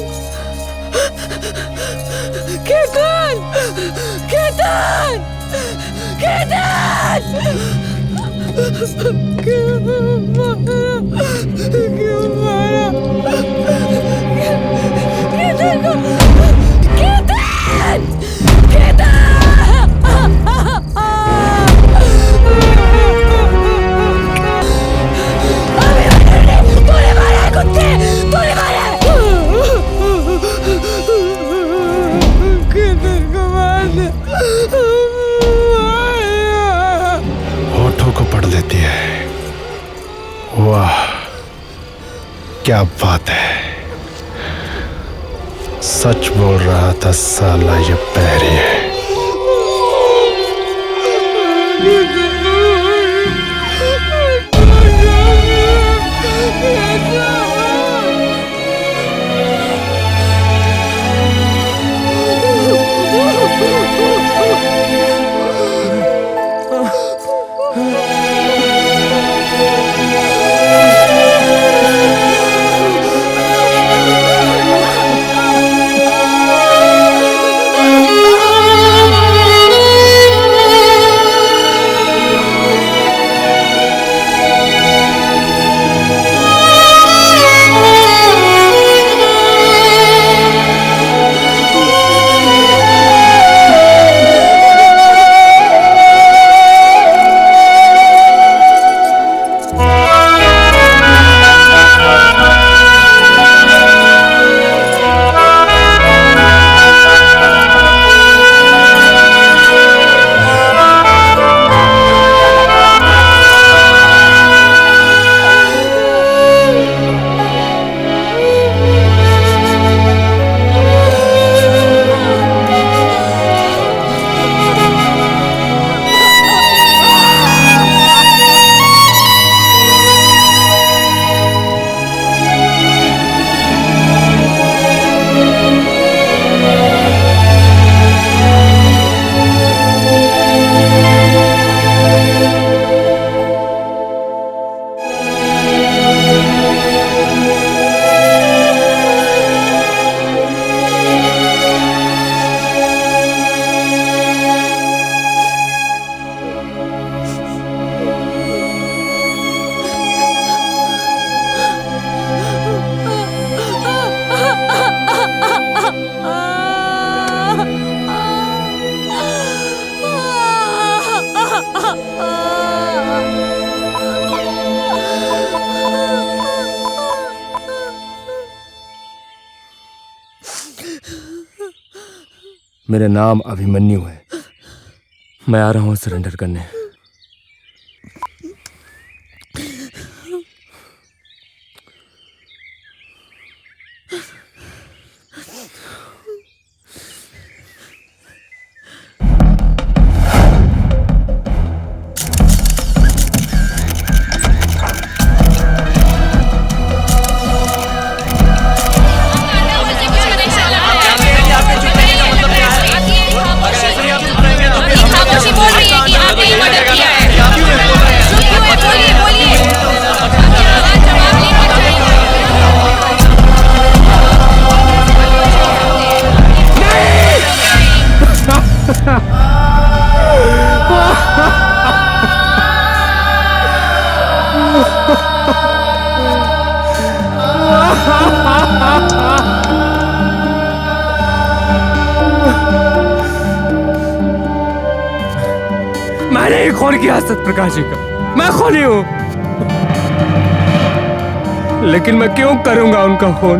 केतन केतन केतन क्यों मारा केतन को केतन केतन तूने मारा कुत्ते तूने मारा केतन को मार दे होठों को पढ़ लेती है। वाह क्या बात है, सच बोल रहा था साला ये पैरी है। मेरा नाम अभिमन्यु है। मैं आ रहा हूँ सरेंडर करने। मैंने ही खून किया सत्यप्रकाश जी का, मैं खूनी हूं। लेकिन मैं क्यों करूंगा उनका खून?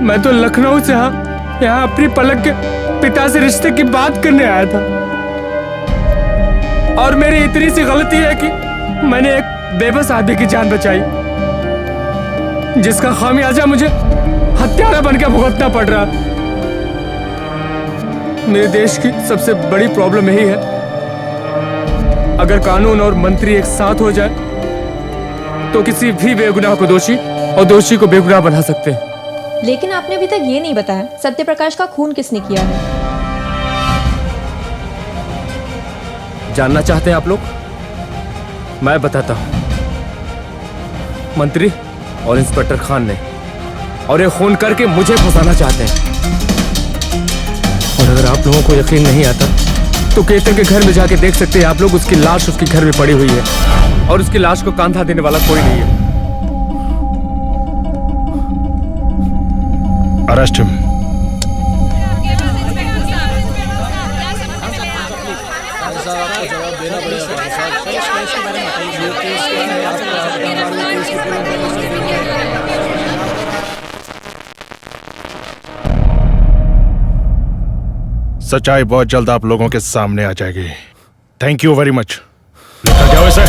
मैं तो लखनऊ से यहाँ अपनी पलक के पिता से रिश्ते की बात करने आया था, और मेरी इतनी सी गलती है कि मैंने एक बेबस आदमी की जान बचाई, जिसका खामियाजा मुझे हत्यारा बनकर भुगतना पड़ रहा। मेरे देश की सबसे बड़ी प्रॉब्लम यही है, अगर कानून और मंत्री एक साथ हो जाए तो किसी भी बेगुनाह को दोषी और दोषी को बेगुनाह बना सकते हैं। लेकिन आपने अभी तक ये नहीं बताया सत्यप्रकाश का खून किसने किया है। जानना चाहते हैं आप लोग? मैं बताता हूं। मंत्री और इंस्पेक्टर खान ने और ये खून करके मुझे फंसाना चाहते हैं। और अगर आप लोगों को यकीन नहीं आता तो केतन के घर में जाके देख सकते हैं आप लोग, उसकी लाश उसके घर में पड़ी हुई है और उसकी लाश को कांधा देने वाला कोई नहीं है। Arrest him. सच्चाई बहुत जल्द आप लोगों के सामने आ जाएगी। Thank you very much. लेकर जाओ इसे।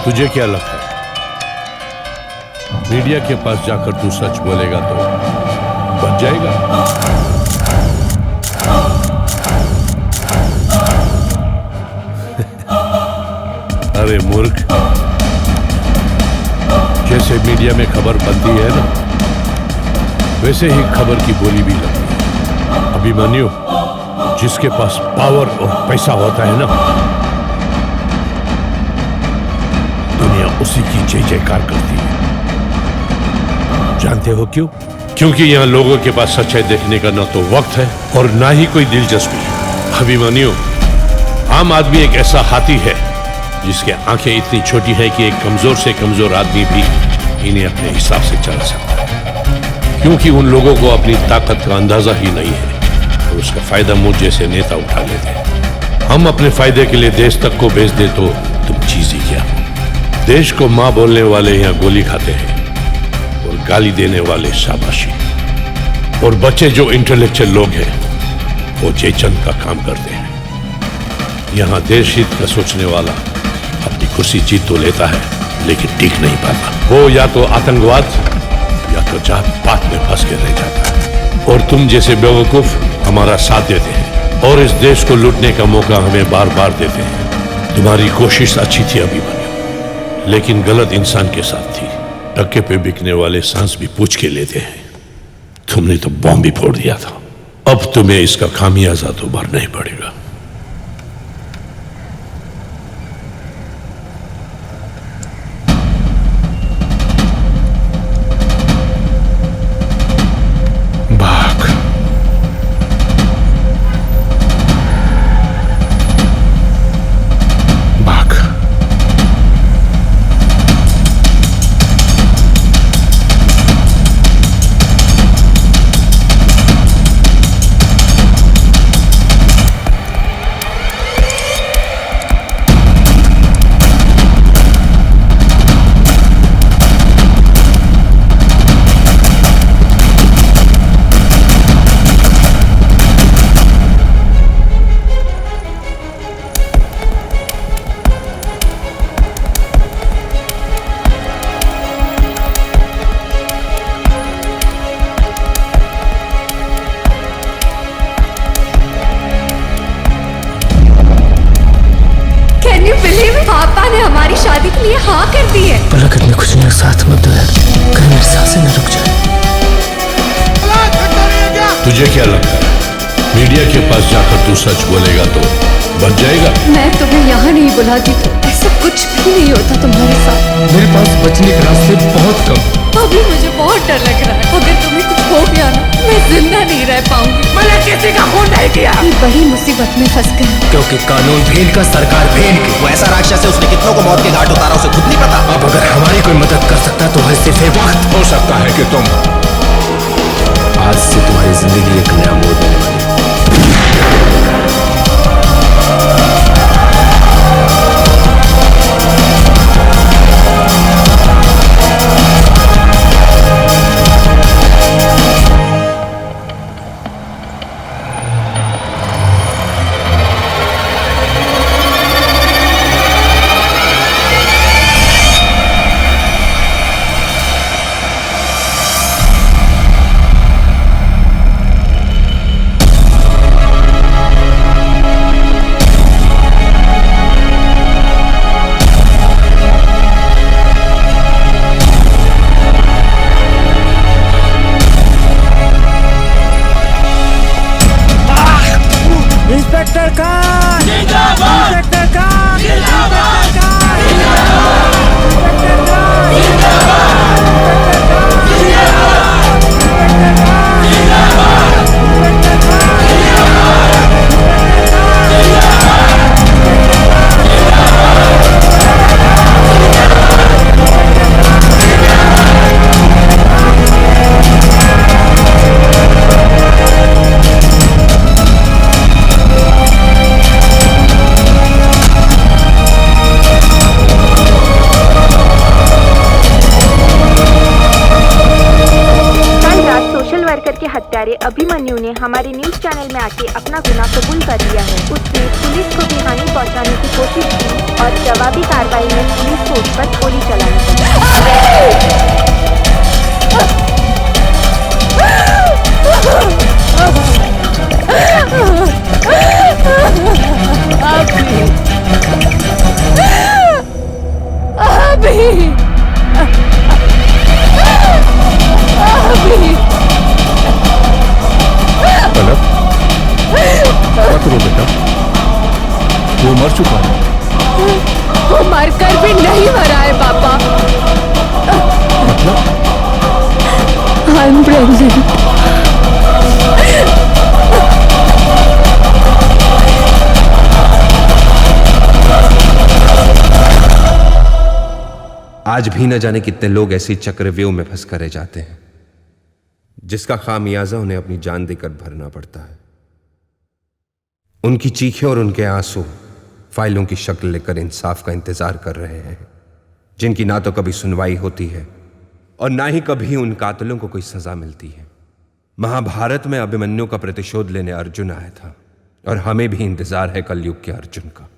तुझे क्या लगता है मीडिया के पास जाकर तू सच बोलेगा तो बच जाएगा? अरे मूर्ख, जैसे मीडिया में खबर बनती है ना, वैसे ही खबर की बोली भी लगती है। अभिमन्यु जिसके पास पावर और पैसा होता है ना, दुनिया उसी की जय जयकार करती है। जानते हो क्यों? क्योंकि यहां लोगों के पास सच्चाई देखने का ना तो वक्त है और ना ही कोई दिलचस्पी। अभिमन्यु, आम आदमी एक ऐसा हाथी है जिसके आंखें इतनी छोटी है कि एक कमजोर से कमजोर आदमी भी इन्हें अपने हिसाब से चला सकता है, क्योंकि उन लोगों को अपनी ताकत का अंदाजा ही नहीं है और उसका फायदा मुझ जैसे नेता उठा लेते हैं। हम अपने फायदे के लिए देश तक को बेच दे तो तुम चीज ही क्या हो? देश को मां बोलने वाले यहाँ गोली खाते हैं और गाली देने वाले शाबाशी, और बच्चे जो इंटेलेक्चुअल लोग हैं वो जयचंद का काम करते हैं। यहाँ देश हित का सोचने वाला अपनी कुर्सी जीत तो लेता है लेकिन टिक नहीं पाता। वो या तो आतंकवाद या तो जात पात में फंस के रह जाता है। और तुम जैसे बेवकूफ हमारा साथ देते हैं और इस देश को लूटने का मौका हमें बार बार देते हैं। तुम्हारी कोशिश अच्छी थी अभिमन्यु, लेकिन गलत इंसान के साथ थी। टक्के पे बिकने वाले सांस भी पूछ के लेते हैं। तुमने तो बॉम्ब भी फोड़ दिया था, अब तुम्हें इसका खामियाजा तो भरना ही पड़ेगा। तुझे क्या लगता है मीडिया के पास जाकर तू सच बोलेगा तो बच जाएगा? मैं तुम्हें यहाँ नहीं बुलाती तो ऐसा कुछ भी नहीं होता तुम्हारे साथ। मेरे पास बचने के रास्ते बहुत कम। अभी मुझे बहुत डर लग रहा है, अगर तुम्हें कुछ हो गया ना मैं जिंदा नहीं रह पाऊंगी। मैंने किसी का खून नहीं किया। बड़ी मुसीबत में फंस गए, क्योंकि कानून भेड़ का सरकार भेड़ की। वो ऐसा राक्षस है, उसने कितनों को मौत के घाट उतारा उसे खुद नहीं पता। अब अगर हमारी कोई मदद कर सकता तो हर सिर्फ वक्त हो सकता है कि तुम आज से तुम्हारी जिंदगी एक नया मोड़ लेने वाली है। इंस्पेक्टर खान जिंदाबाद, इंस्पेक्टर खान जिंदाबाद, अभिमन्यु ने हमारे न्यूज चैनल में आके अपना गुनाह कबूल कर लिया है। उसने पुलिस को भी हानि पहुंचाने की कोशिश की और जवाबी कार्रवाई में पुलिस को उस पर गोली चलानी मत रो बेटा, वो मर चुका है। वो मरकर भी नहीं मरा है पापा। मतलब? I am pregnant. आज भी न जाने कितने लोग ऐसी चक्रव्यूह में फंस कर रह जाते हैं जिसका खामियाजा उन्हें अपनी जान देकर भरना पड़ता है। उनकी चीखें और उनके आंसू फाइलों की शक्ल लेकर इंसाफ का इंतजार कर रहे हैं, जिनकी ना तो कभी सुनवाई होती है और ना ही कभी उन कातिलों को कोई सजा मिलती है। महाभारत में अभिमन्यु का प्रतिशोध लेने अर्जुन आया था और हमें भी इंतजार है कलयुग के अर्जुन का।